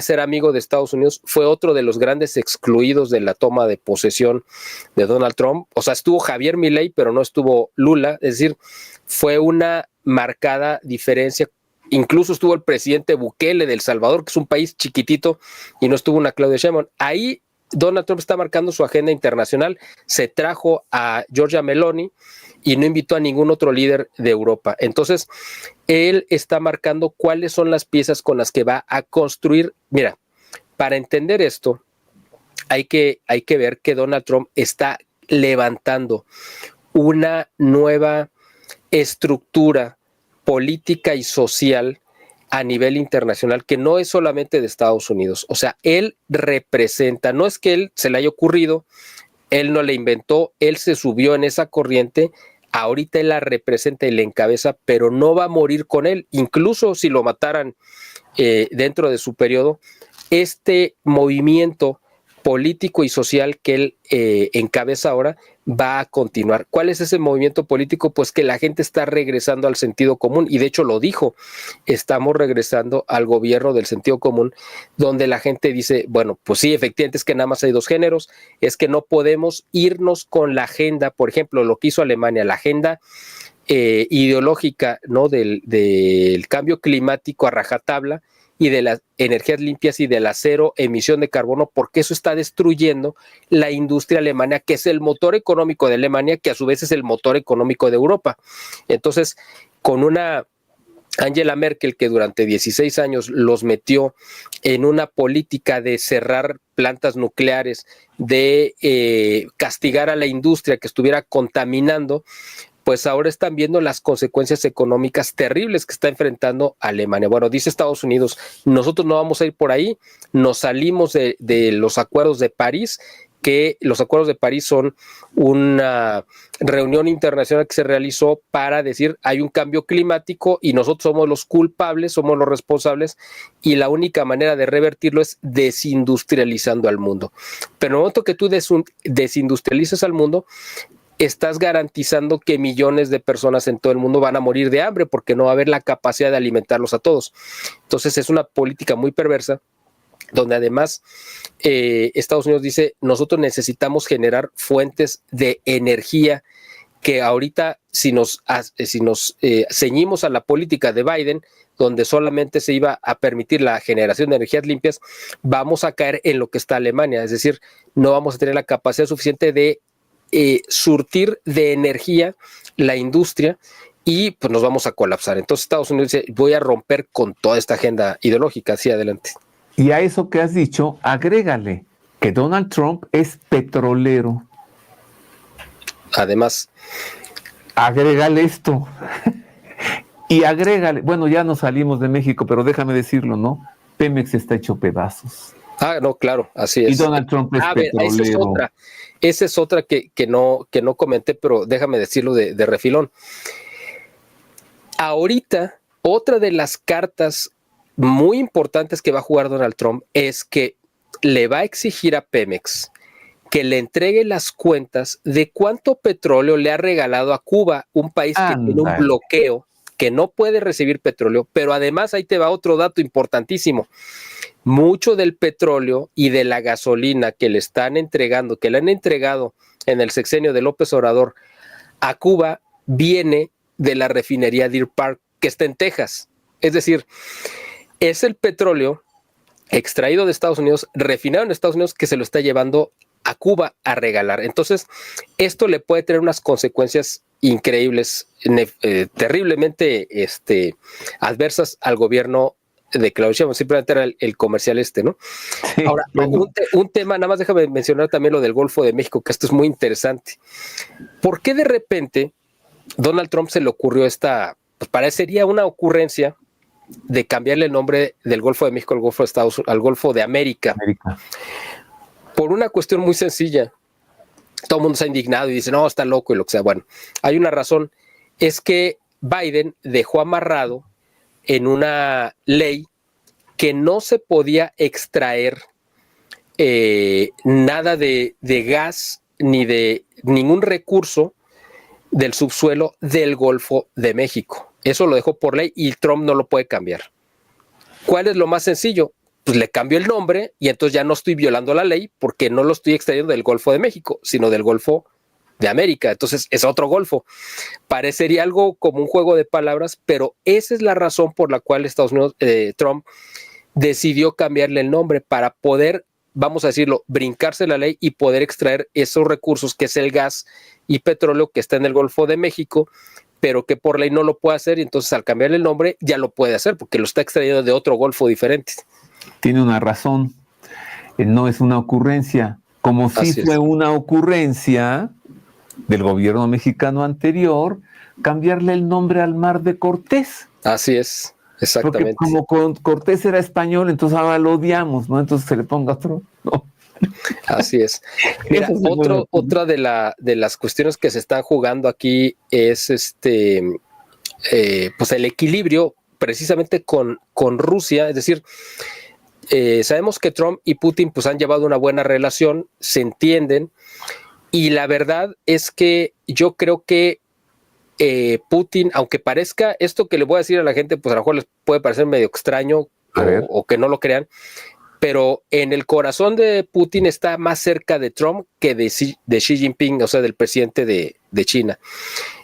ser amigo de Estados Unidos. Fue otro de los grandes excluidos de la toma de posesión de Donald Trump. O sea, estuvo Javier Milei, pero no estuvo Lula. Es decir, fue una marcada diferencia. Incluso estuvo el presidente Bukele de El Salvador, que es un país chiquitito, y no estuvo una Claudia Sheinbaum. Ahí Donald Trump está marcando su agenda internacional. Se trajo a Giorgia Meloni y no invitó a ningún otro líder de Europa. Entonces, él está marcando cuáles son las piezas con las que va a construir. Mira, para entender esto, hay que ver que Donald Trump está levantando una nueva estructura política y social a nivel internacional que no es solamente de Estados Unidos. O sea, él representa, no es que él se le haya ocurrido, él no la inventó, él se subió en esa corriente, ahorita él la representa y la encabeza, pero no va a morir con él, incluso si lo mataran dentro de su periodo, este movimiento político y social que él encabeza ahora va a continuar. ¿Cuál es ese movimiento político? Pues que la gente está regresando al sentido común, y de hecho lo dijo, estamos regresando al gobierno del sentido común, donde la gente dice, bueno, pues sí, efectivamente es que nada más hay dos géneros, es que no podemos irnos con la agenda, por ejemplo, lo que hizo Alemania, la agenda ideológica, ¿no? del cambio climático a rajatabla, y de las energías limpias y de la cero emisión de carbono, porque eso está destruyendo la industria alemana, que es el motor económico de Alemania, que a su vez es el motor económico de Europa. Entonces, con una Angela Merkel que durante 16 años los metió en una política de cerrar plantas nucleares, de castigar a la industria que estuviera contaminando, pues ahora están viendo las consecuencias económicas terribles que está enfrentando Alemania. Bueno, dice Estados Unidos, nosotros no vamos a ir por ahí, nos salimos de los acuerdos de París, que los acuerdos de París son una reunión internacional que se realizó para decir hay un cambio climático y nosotros somos los culpables, somos los responsables, y la única manera de revertirlo es desindustrializando al mundo. Pero en el momento que tú desindustrializas al mundo, estás garantizando que millones de personas en todo el mundo van a morir de hambre porque no va a haber la capacidad de alimentarlos a todos. Entonces es una política muy perversa, donde además Estados Unidos dice, nosotros necesitamos generar fuentes de energía que ahorita si nos ceñimos a la política de Biden, donde solamente se iba a permitir la generación de energías limpias, vamos a caer en lo que está Alemania, es decir, no vamos a tener la capacidad suficiente de surtir de energía la industria y pues nos vamos a colapsar. Entonces Estados Unidos dice, voy a romper con toda esta agenda ideológica hacia adelante. Y a eso que has dicho, agrégale que Donald Trump es petrolero. Además, agrégale esto. Y agrégale, bueno, ya nos salimos de México, pero déjame decirlo, ¿no? Pemex está hecho pedazos. No, claro, así es. Y Donald Trump es petrolero. Esa es otra que no comenté, pero déjame decirlo de refilón. Ahorita, otra de las cartas muy importantes que va a jugar Donald Trump es que le va a exigir a Pemex que le entregue las cuentas de cuánto petróleo le ha regalado a Cuba, un país que tiene un bloqueo, que no puede recibir petróleo, pero además ahí te va otro dato importantísimo. Mucho del petróleo y de la gasolina que le están entregando, que le han entregado en el sexenio de López Obrador a Cuba, viene de la refinería Deer Park, que está en Texas. Es decir, es el petróleo extraído de Estados Unidos, refinado en Estados Unidos, que se lo está llevando a Cuba a regalar. Entonces, esto le puede tener unas consecuencias increíbles, terriblemente adversas al gobierno de Claudia Sheinbaum. Simplemente era el comercial ¿no? Sí, ahora, un tema, nada más déjame mencionar también lo del Golfo de México, que esto es muy interesante. ¿Por qué de repente Donald Trump se le ocurrió pues parecería una ocurrencia de cambiarle el nombre del Golfo de México al Golfo de América? Por una cuestión muy sencilla. Todo el mundo se ha indignado y dice, no, está loco y lo que sea. Bueno, hay una razón. Es que Biden dejó amarrado en una ley que no se podía extraer nada de gas ni de ningún recurso del subsuelo del Golfo de México. Eso lo dejó por ley y Trump no lo puede cambiar. ¿Cuál es lo más sencillo? Pues le cambio el nombre y entonces ya no estoy violando la ley porque no lo estoy extrayendo del Golfo de México, sino del Golfo de América. Entonces es otro Golfo. Parecería algo como un juego de palabras, pero esa es la razón por la cual Estados Unidos, Trump decidió cambiarle el nombre para poder, vamos a decirlo, brincarse la ley y poder extraer esos recursos que es el gas y petróleo que está en el Golfo de México, pero que por ley no lo puede hacer y entonces al cambiarle el nombre ya lo puede hacer porque lo está extrayendo de otro Golfo diferente. Tiene una razón, no es una ocurrencia, como si fue una ocurrencia del gobierno mexicano anterior cambiarle el nombre al Mar de Cortés. Así es, exactamente. Porque como Cortés era español, entonces ahora lo odiamos, ¿no? Entonces se le ponga otro, ¿no? Así es. Mira, otra de las cuestiones que se están jugando aquí es pues el equilibrio precisamente con Rusia, es decir, sabemos que Trump y Putin pues han llevado una buena relación, se entienden, y la verdad es que yo creo que Putin, aunque parezca esto que le voy a decir a la gente, pues a lo mejor les puede parecer medio extraño o que no lo crean, pero en el corazón de Putin está más cerca de Trump que de Xi Jinping, o sea, del presidente de China.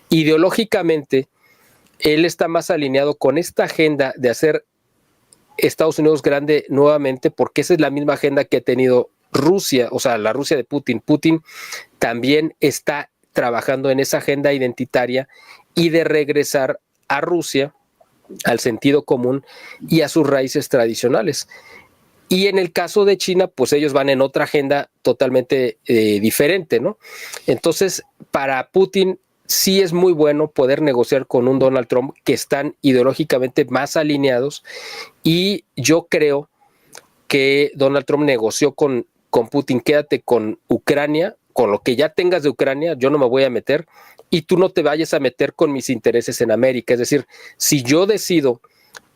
Ideológicamente, él está más alineado con esta agenda de hacer Estados Unidos grande nuevamente, porque esa es la misma agenda que ha tenido Rusia, o sea, la Rusia de Putin. Putin también está trabajando en esa agenda identitaria y de regresar a Rusia al sentido común y a sus raíces tradicionales. Y en el caso de China, pues ellos van en otra agenda totalmente diferente, ¿no? Entonces, para Putin sí es muy bueno poder negociar con un Donald Trump que están ideológicamente más alineados, y yo creo que Donald Trump negoció con Putin, quédate con Ucrania, con lo que ya tengas de Ucrania, yo no me voy a meter, y tú no te vayas a meter con mis intereses en América. Es decir, si yo decido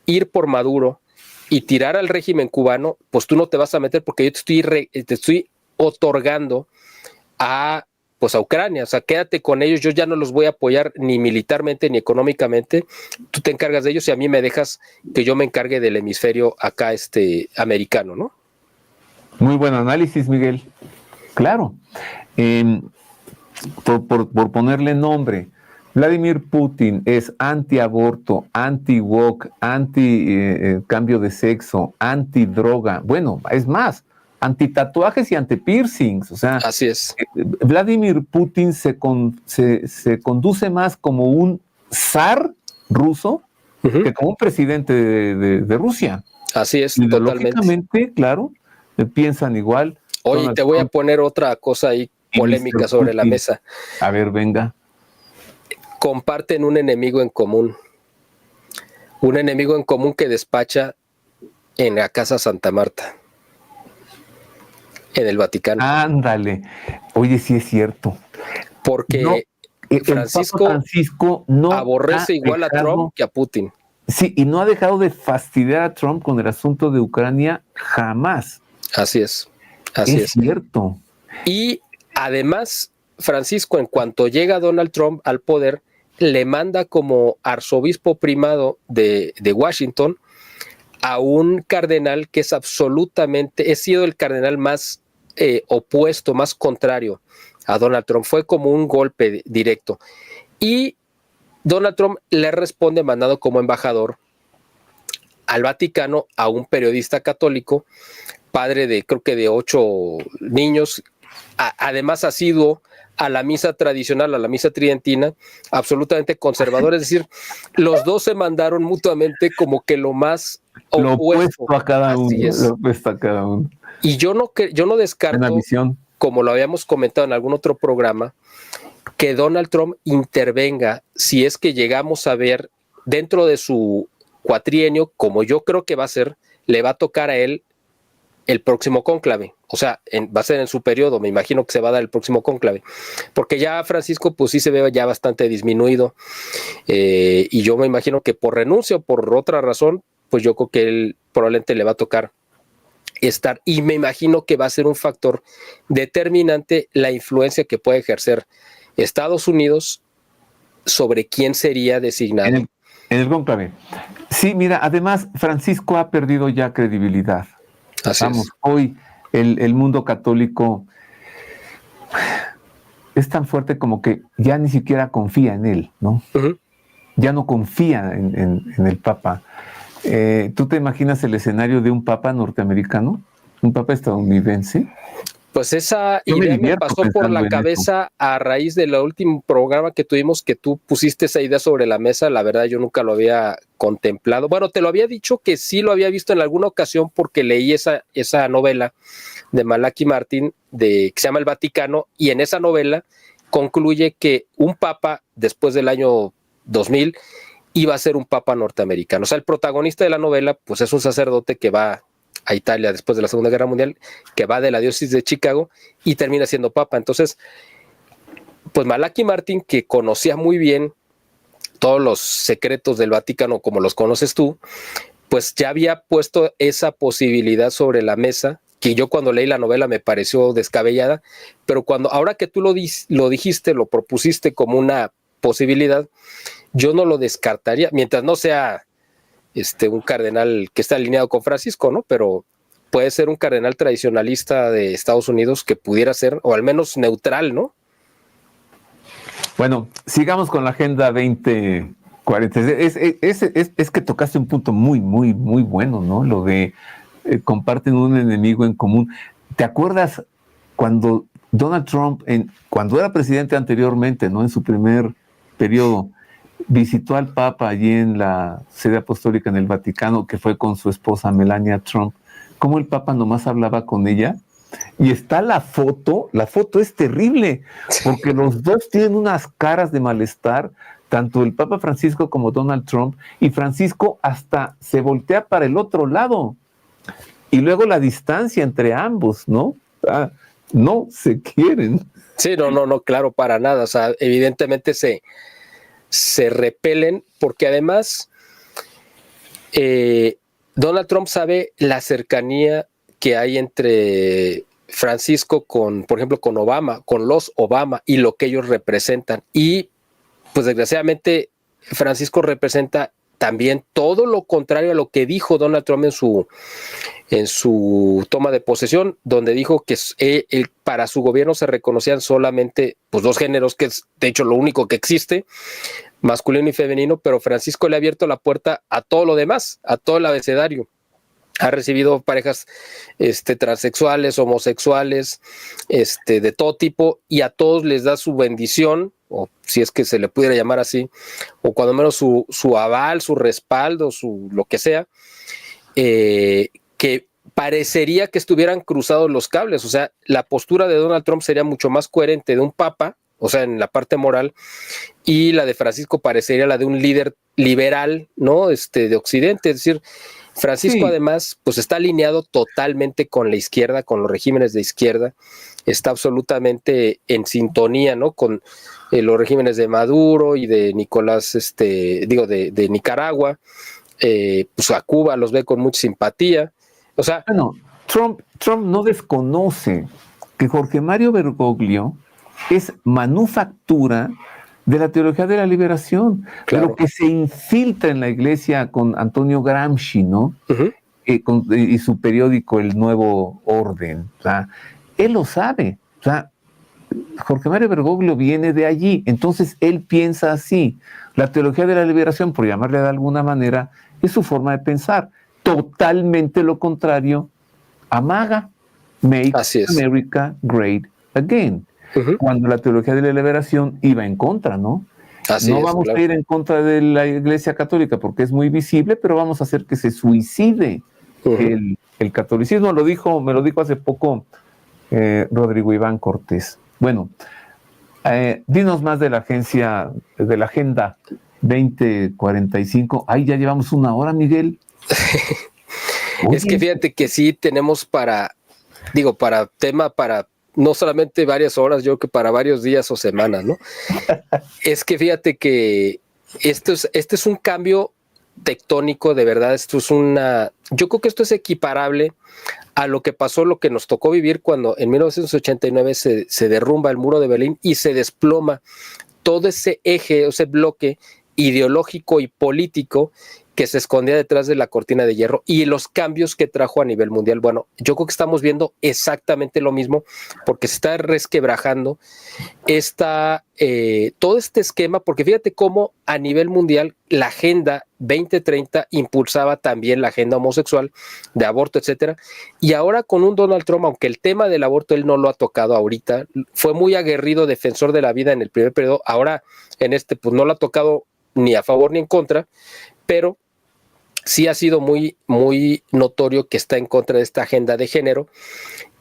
ir por Maduro y tirar al régimen cubano, pues tú no te vas a meter porque yo te estoy otorgando a Ucrania. O sea, quédate con ellos, yo ya no los voy a apoyar ni militarmente ni económicamente, tú te encargas de ellos y a mí me dejas que yo me encargue del hemisferio acá americano, ¿no? Muy buen análisis, Miguel. Claro. por ponerle nombre. Vladimir Putin es anti-aborto, anti-woke, anti-cambio de sexo, anti-droga. Bueno, es más, anti-tatuajes y anti-piercings. O sea, así es. Vladimir Putin se conduce más como un zar ruso que como un presidente de Rusia. Así es, totalmente. Claro, piensan igual. Oye, te voy a poner otra cosa ahí polémica sobre la mesa. A ver, venga. Comparten un enemigo en común. Un enemigo en común que despacha en la Casa Santa Marta, en el Vaticano. Ándale. Oye, sí es cierto. Porque no, Francisco no aborrece igual a Trump que a Putin. Sí, y no ha dejado de fastidiar a Trump con el asunto de Ucrania jamás. Así es. Así es cierto. Y además, Francisco, en cuanto llega Donald Trump al poder, le manda como arzobispo primado de Washington a un cardenal que es absolutamente, he sido el cardenal más opuesto, más contrario a Donald Trump. Fue como un golpe directo. Y Donald Trump le responde mandando como embajador al Vaticano a un periodista católico, padre de creo que de 8 niños, además asiduo a la misa tradicional, a la misa tridentina, absolutamente conservador. Es decir, los dos se mandaron mutuamente como que lo más opuesto a cada uno. Lo opuesto a cada uno. Y yo no descarto, como lo habíamos comentado en algún otro programa, que Donald Trump intervenga si es que llegamos a ver dentro de su cuatrienio, como yo creo que va a ser, le va a tocar a él el próximo cónclave. O sea, va a ser en su periodo, me imagino que se va a dar el próximo cónclave. Porque ya Francisco, pues sí se ve ya bastante disminuido. Y yo me imagino que por renuncia o por otra razón, pues yo creo que él probablemente le va a tocar estar. Y me imagino que va a ser un factor determinante la influencia que puede ejercer Estados Unidos sobre quién sería designado. En el cónclave. Sí, mira, además Francisco ha perdido ya credibilidad. Hoy el mundo católico es tan fuerte como que ya ni siquiera confía en él, ¿no? Uh-huh. Ya no confía en el Papa. ¿Tú te imaginas el escenario de un Papa norteamericano? ¿Un Papa estadounidense? Pues esa idea me pasó por la cabeza a raíz del último programa que tuvimos, que tú pusiste esa idea sobre la mesa. La verdad, yo nunca lo había contemplado. Bueno, te lo había dicho que sí lo había visto en alguna ocasión porque leí esa novela de Malachi Martin que se llama El Vaticano, y en esa novela concluye que un papa después del año 2000 iba a ser un papa norteamericano. O sea, el protagonista de la novela pues es un sacerdote que va a Italia después de la Segunda Guerra Mundial, que va de la diócesis de Chicago y termina siendo papa. Entonces, pues Malachi Martin, que conocía muy bien todos los secretos del Vaticano como los conoces tú, pues ya había puesto esa posibilidad sobre la mesa, que yo cuando leí la novela me pareció descabellada, pero ahora que tú lo dijiste, lo propusiste como una posibilidad, yo no lo descartaría, mientras no sea un cardenal que está alineado con Francisco, ¿no? Pero puede ser un cardenal tradicionalista de Estados Unidos que pudiera ser, o al menos neutral, ¿no? Bueno, sigamos con la Agenda 2040. Es que tocaste un punto muy, muy, muy bueno, ¿no? Lo de comparten un enemigo en común. ¿Te acuerdas cuando Donald Trump, cuando era presidente anteriormente, ¿no? En su primer periodo, visitó al Papa allí en la sede apostólica en el Vaticano, que fue con su esposa Melania Trump? ¿Cómo el Papa nomás hablaba con ella? Y está la foto es terrible, porque los dos tienen unas caras de malestar, tanto el Papa Francisco como Donald Trump, y Francisco hasta se voltea para el otro lado. Y luego la distancia entre ambos, ¿no? No se quieren. Sí, no, claro, para nada. O sea, evidentemente se repelen, porque además Donald Trump sabe la cercanía que hay entre Francisco por ejemplo, con Obama, con los Obama y lo que ellos representan. Y pues desgraciadamente Francisco representa también todo lo contrario a lo que dijo Donald Trump en su toma de posesión, donde dijo que para su gobierno se reconocían solamente pues, 2 géneros, que es de hecho lo único que existe, masculino y femenino, pero Francisco le ha abierto la puerta a todo lo demás, a todo el abecedario. Ha recibido parejas transexuales, homosexuales, de todo tipo, y a todos les da su bendición, o si es que se le pudiera llamar así, o cuando menos su aval, su respaldo, lo que sea, que parecería que estuvieran cruzados los cables. O sea, la postura de Donald Trump sería mucho más coherente de un papa, o sea, en la parte moral, y la de Francisco parecería la de un líder liberal, ¿no? De Occidente, es decir, Francisco, sí, además, pues está alineado totalmente con la izquierda, con los regímenes de izquierda, está absolutamente en sintonía, ¿no? Con los regímenes de Maduro y de Nicolás, de Nicaragua, pues a Cuba los ve con mucha simpatía. O sea, bueno, Trump no desconoce que Jorge Mario Bergoglio es manufactura de la teología de la liberación, claro, de lo que se infiltra en la iglesia con Antonio Gramsci, ¿no? Uh-huh. Y su periódico El Nuevo Orden. O sea, él lo sabe. O sea, Jorge Mario Bergoglio viene de allí, entonces él piensa así. La teología de la liberación, por llamarle de alguna manera, es su forma de pensar. Totalmente lo contrario a MAGA, Make America Great Again. Uh-huh. Cuando la teología de la liberación iba en contra, ¿no? Así no vamos a ir en contra de la Iglesia Católica porque es muy visible, pero vamos a hacer que se suicide el catolicismo. Me lo dijo hace poco Rodrigo Iván Cortés. Bueno, dinos más de la Agenda 2045. Ahí ya llevamos 1 hora, Miguel. Es que fíjate que sí tenemos para no solamente varias horas, yo creo que para varios días o semanas, ¿no? Es que fíjate que este es un cambio tectónico, de verdad, yo creo que esto es equiparable a lo que pasó, lo que nos tocó vivir cuando en 1989 se derrumba el muro de Berlín y se desploma todo ese eje, ese bloque ideológico y político que se escondía detrás de la cortina de hierro y los cambios que trajo a nivel mundial. Bueno, yo creo que estamos viendo exactamente lo mismo porque se está resquebrajando todo este esquema, porque fíjate cómo a nivel mundial la Agenda 2030 impulsaba también la agenda homosexual, de aborto, etcétera, y ahora con un Donald Trump, aunque el tema del aborto él no lo ha tocado ahorita, fue muy aguerrido defensor de la vida en el primer periodo, ahora en pues no lo ha tocado ni a favor ni en contra, pero sí ha sido muy, muy notorio que está en contra de esta agenda de género,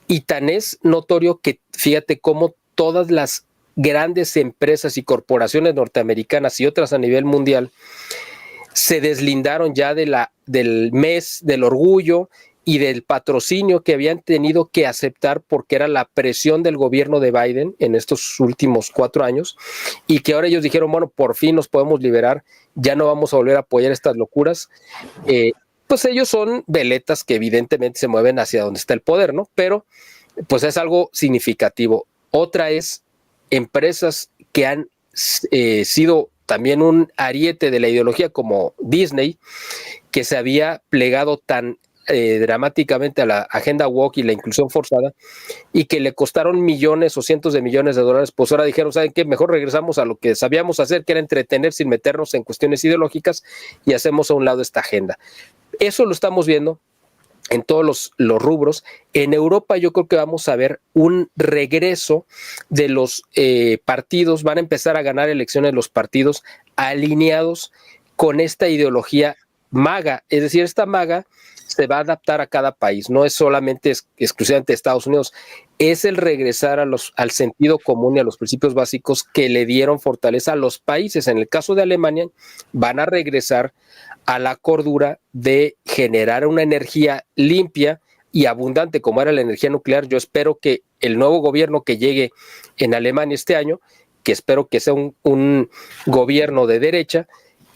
y tan es notorio que fíjate cómo todas las grandes empresas y corporaciones norteamericanas y otras a nivel mundial se deslindaron ya del mes del orgullo y del patrocinio que habían tenido que aceptar porque era la presión del gobierno de Biden en estos últimos 4 años, y que ahora ellos dijeron, bueno, por fin nos podemos liberar, ya no vamos a volver a apoyar estas locuras. Pues ellos son veletas que evidentemente se mueven hacia donde está el poder, ¿no? Pero pues es algo significativo. Otra es empresas que han sido también un ariete de la ideología como Disney, que se había plegado tan dramáticamente a la agenda woke y la inclusión forzada, y que le costaron millones o cientos de millones de dólares, pues ahora dijeron, ¿saben qué? Mejor regresamos a lo que sabíamos hacer, que era entretener sin meternos en cuestiones ideológicas, y hacemos a un lado esta agenda. Eso lo estamos viendo en todos los rubros. En Europa yo creo que vamos a ver un regreso de los partidos, van a empezar a ganar elecciones los partidos alineados con esta ideología MAGA, es decir, esta MAGA se va a adaptar a cada país, no es solamente exclusivamente Estados Unidos, es el regresar al sentido común y a los principios básicos que le dieron fortaleza a los países. En el caso de Alemania, van a regresar a la cordura de generar una energía limpia y abundante como era la energía nuclear. Yo espero que el nuevo gobierno que llegue en Alemania este año, que espero que sea un gobierno de derecha,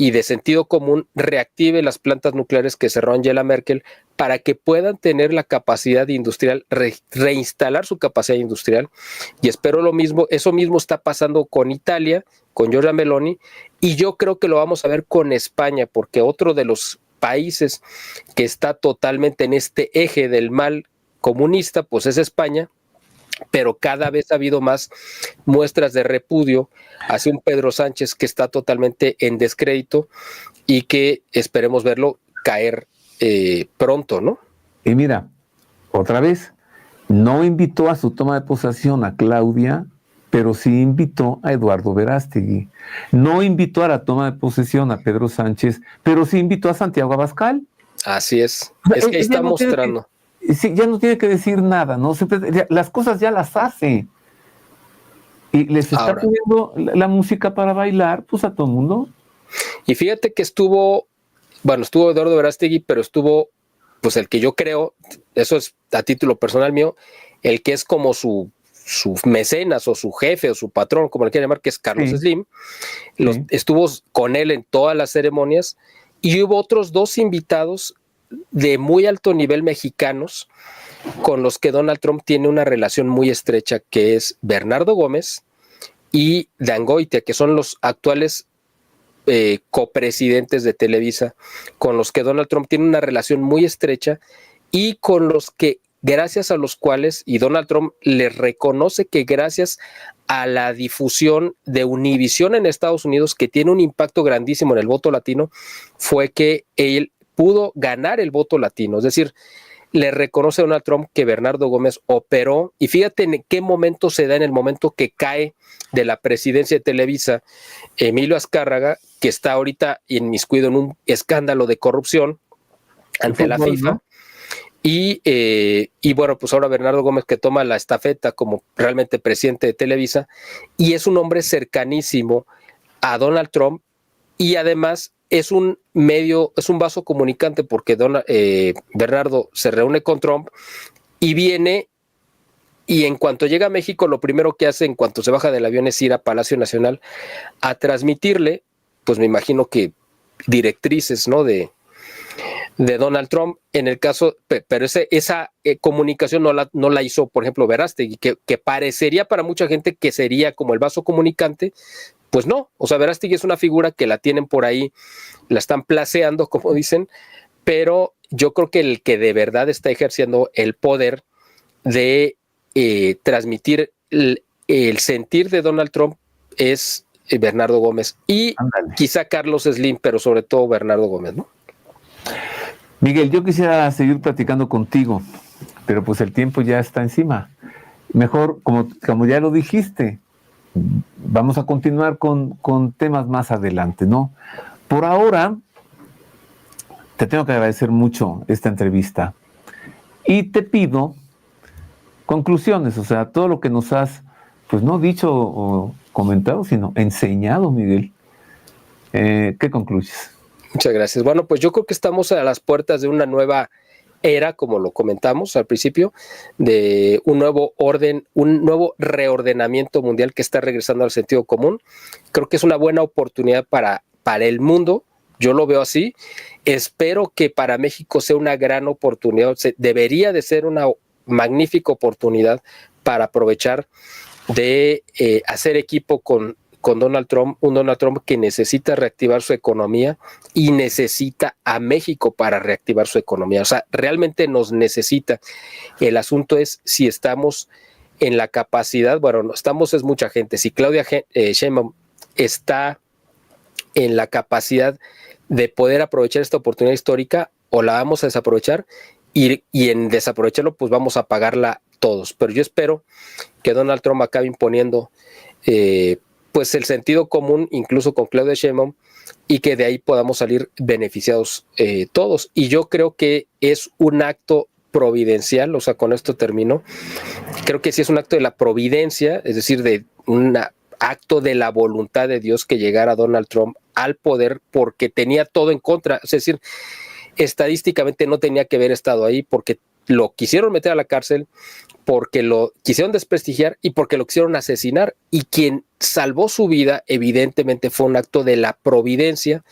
y de sentido común reactive las plantas nucleares que cerró Angela Merkel para que puedan tener la capacidad industrial, reinstalar su capacidad industrial. Y espero lo mismo, eso mismo está pasando con Italia, con Giorgia Meloni, y yo creo que lo vamos a ver con España, porque otro de los países que está totalmente en este eje del mal comunista, pues es España, pero cada vez ha habido más muestras de repudio hacia un Pedro Sánchez que está totalmente en descrédito y que esperemos verlo caer pronto, ¿no? Y mira, otra vez, no invitó a su toma de posesión a Claudia, pero sí invitó a Eduardo Verástegui. No invitó a la toma de posesión a Pedro Sánchez, pero sí invitó a Santiago Abascal. Así es. Es que ahí está mostrando. Sí, ya no tiene que decir nada, ¿no? Siempre, las cosas ya las hace. Y les está poniendo la música para bailar, pues a todo el mundo. Y fíjate que estuvo Eduardo Verástegui, pero estuvo, pues el que yo creo, eso es a título personal mío, el que es como su mecenas o su jefe o su patrón, como le quieren llamar, que es Carlos Slim. Estuvo con él en todas las ceremonias y hubo otros 2 invitados de muy alto nivel mexicanos con los que Donald Trump tiene una relación muy estrecha, que es Bernardo Gómez y Dan Goitia, que son los actuales copresidentes de Televisa, con los que Donald Trump tiene una relación muy estrecha y con los que, gracias a los cuales, y Donald Trump le reconoce que gracias a la difusión de Univisión en Estados Unidos, que tiene un impacto grandísimo en el voto latino, fue que él pudo ganar el voto latino. Es decir, le reconoce a Donald Trump que Bernardo Gómez operó, y fíjate en qué momento se da, en el momento que cae de la presidencia de Televisa Emilio Azcárraga, que está ahorita inmiscuido en un escándalo de corrupción ante la FIFA, ¿no? Y bueno, pues ahora Bernardo Gómez, que toma la estafeta como realmente presidente de Televisa, y es un hombre cercanísimo a Donald Trump, y además es un vaso comunicante, porque Bernardo se reúne con Trump y viene, y en cuanto llega a México, lo primero que hace en cuanto se baja del avión es ir a Palacio Nacional a transmitirle, pues me imagino que directrices, ¿no?, de Donald Trump, en el caso, pero esa comunicación no la hizo, por ejemplo, Verástegui, que parecería para mucha gente que sería como el vaso comunicante. Pues no, o sea, Verástegui es una figura que la tienen por ahí, la están placeando, como dicen, pero yo creo que el que de verdad está ejerciendo el poder de transmitir el sentir de Donald Trump es Bernardo Gómez y quizá Carlos Slim, pero sobre todo Bernardo Gómez, ¿no? Miguel, yo quisiera seguir platicando contigo, pero pues el tiempo ya está encima. Mejor, como ya lo dijiste, vamos a continuar con temas más adelante, ¿no? Por ahora, te tengo que agradecer mucho esta entrevista y te pido conclusiones, o sea, todo lo que nos has, pues no dicho o comentado, sino enseñado, Miguel. ¿Qué concluyes? Muchas gracias. Bueno, pues yo creo que estamos a las puertas de una nueva era, como lo comentamos al principio, de un nuevo orden, un nuevo reordenamiento mundial que está regresando al sentido común. Creo que es una buena oportunidad para el mundo, yo lo veo así. Espero que para México sea una gran oportunidad, debería de ser una magnífica oportunidad para aprovechar de hacer equipo con Donald Trump, un Donald Trump que necesita reactivar su economía y necesita a México para reactivar su economía. O sea, realmente nos necesita. El asunto es si estamos en la capacidad, bueno, no estamos, es mucha gente. Si Claudia Sheinbaum está en la capacidad de poder aprovechar esta oportunidad histórica, o la vamos a desaprovechar, y en desaprovecharlo pues vamos a pagarla todos. Pero yo espero que Donald Trump acabe imponiendo pues el sentido común, incluso con Claudia Sheinbaum, y que de ahí podamos salir beneficiados todos. Y yo creo que es un acto providencial, o sea, con esto termino. Creo que sí es un acto de la providencia, es decir, de un acto de la voluntad de Dios que llegara Donald Trump al poder, porque tenía todo en contra. Es decir, estadísticamente no tenía que haber estado ahí, porque lo quisieron meter a la cárcel, porque lo quisieron desprestigiar y porque lo quisieron asesinar, y quien salvó su vida evidentemente fue un acto de la providencia,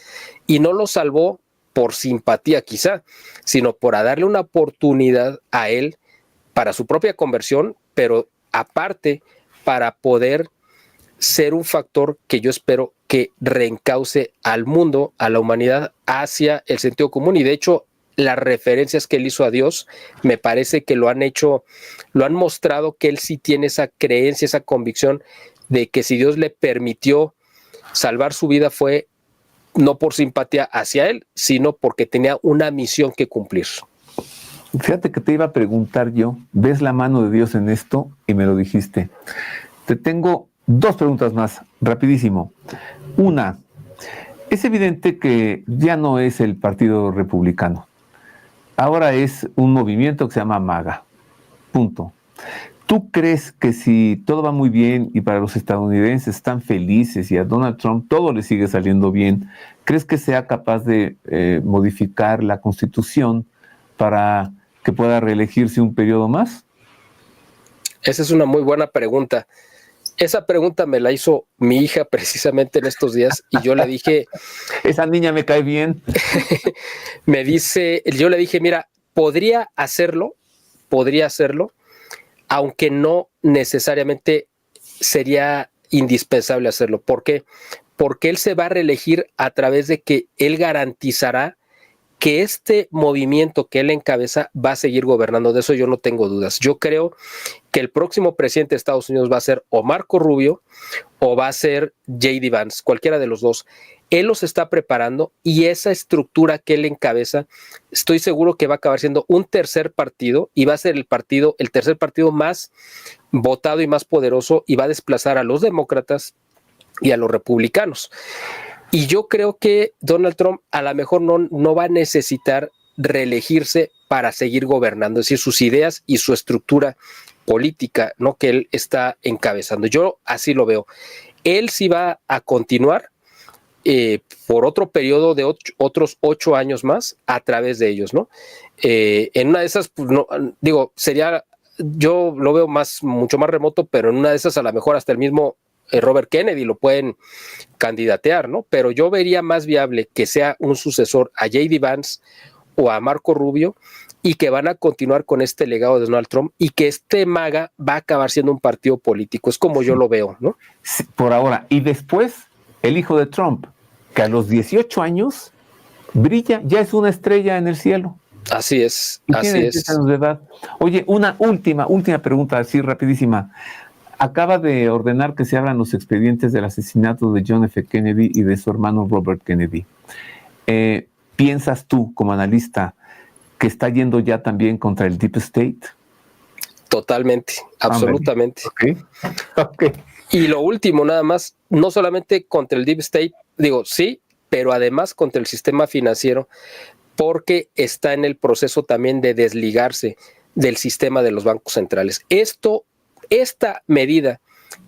y no lo salvó por simpatía quizá, sino por darle una oportunidad a él para su propia conversión, pero aparte para poder ser un factor que yo espero que reencauce al mundo, a la humanidad, hacia el sentido común. Y de hecho, las referencias que él hizo a Dios, me parece que lo han mostrado que él sí tiene esa creencia, esa convicción de que si Dios le permitió salvar su vida fue no por simpatía hacia él, sino porque tenía una misión que cumplir. Fíjate que te iba a preguntar yo, ¿ves la mano de Dios en esto? Y me lo dijiste. Te tengo 2 preguntas más, rapidísimo. Una, es evidente que ya no es el Partido Republicano. Ahora es un movimiento que se llama MAGA. Punto. ¿Tú crees que si todo va muy bien y para los estadounidenses están felices y a Donald Trump todo le sigue saliendo bien, crees que sea capaz de modificar la Constitución para que pueda reelegirse un periodo más? Esa es una muy buena pregunta. Esa pregunta me la hizo mi hija precisamente en estos días y yo le dije... Esa niña me cae bien. Yo le dije, mira, podría hacerlo, aunque no necesariamente sería indispensable hacerlo. ¿Por qué? Porque él se va a reelegir a través de que él garantizará que este movimiento que él encabeza va a seguir gobernando. De eso yo no tengo dudas. Yo creo que el próximo presidente de Estados Unidos va a ser o Marco Rubio o va a ser J.D. Vance, cualquiera de los dos. Él los está preparando y esa estructura que él encabeza, estoy seguro que va a acabar siendo un tercer partido y va a ser el tercer partido más votado y más poderoso y va a desplazar a los demócratas y a los republicanos. Y yo creo que Donald Trump a lo mejor no va a necesitar reelegirse para seguir gobernando, es decir, sus ideas y su estructura política, ¿no?, que él está encabezando. Yo así lo veo. Él sí va a continuar por otro periodo de otros 8 años más a través de ellos, ¿no? En una de esas, pues, no, digo, yo lo veo mucho más remoto, pero en una de esas a lo mejor hasta el mismo Robert Kennedy lo pueden candidatear, ¿no? Pero yo vería más viable que sea un sucesor a J.D. Vance o a Marco Rubio y que van a continuar con este legado de Donald Trump y que este MAGA va a acabar siendo un partido político. Es como yo lo veo, ¿no? Sí, por ahora. Y después, el hijo de Trump, que a los 18 años brilla, ya es una estrella en el cielo. Así es, así es. Años de edad. Oye, una última pregunta, así rapidísima. Acaba de ordenar que se abran los expedientes del asesinato de John F. Kennedy y de su hermano Robert Kennedy. ¿Piensas tú, como analista, que está yendo ya también contra el Deep State? Totalmente, absolutamente. Okay. Y lo último, nada más, no solamente contra el Deep State, digo, sí, pero además contra el sistema financiero, porque está en el proceso también de desligarse del sistema de los bancos centrales. Esta medida,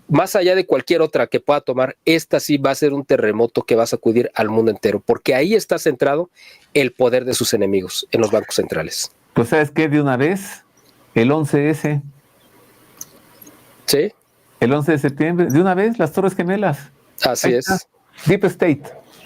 más allá de cualquier otra que pueda tomar, esta sí va a ser un terremoto que va a sacudir al mundo entero, porque ahí está centrado el poder de sus enemigos en los bancos centrales. Pues, ¿sabes qué? De una vez, el 11S. ¿Sí? El 11 de septiembre, de una vez, las Torres Gemelas. Así es. Deep State.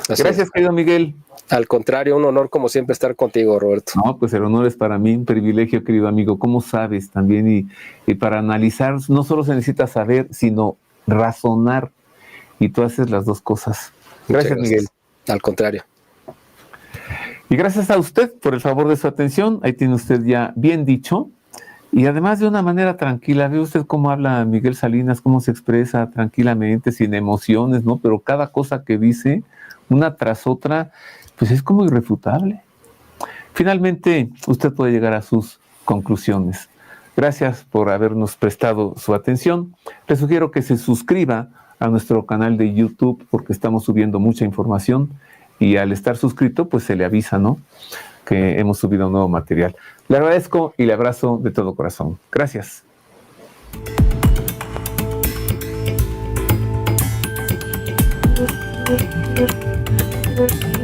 Gracias, querido Miguel. Al contrario, un honor como siempre estar contigo, Roberto. No, pues el honor es para mí, un privilegio, querido amigo. ¿Cómo sabes también? Y para analizar, no solo se necesita saber, sino razonar. Y tú haces las dos cosas. Gracias, Miguel. Al contrario. Y gracias a usted por el favor de su atención. Ahí tiene usted ya bien dicho. Y además de una manera tranquila. Ve usted cómo habla Miguel Salinas, cómo se expresa tranquilamente, sin emociones, ¿no? Pero cada cosa que dice, una tras otra, pues es como irrefutable. Finalmente, usted puede llegar a sus conclusiones. Gracias por habernos prestado su atención. Le sugiero que se suscriba a nuestro canal de YouTube porque estamos subiendo mucha información y al estar suscrito, pues se le avisa, ¿no?, que hemos subido nuevo material. Le agradezco y le abrazo de todo corazón. Gracias. Thank you.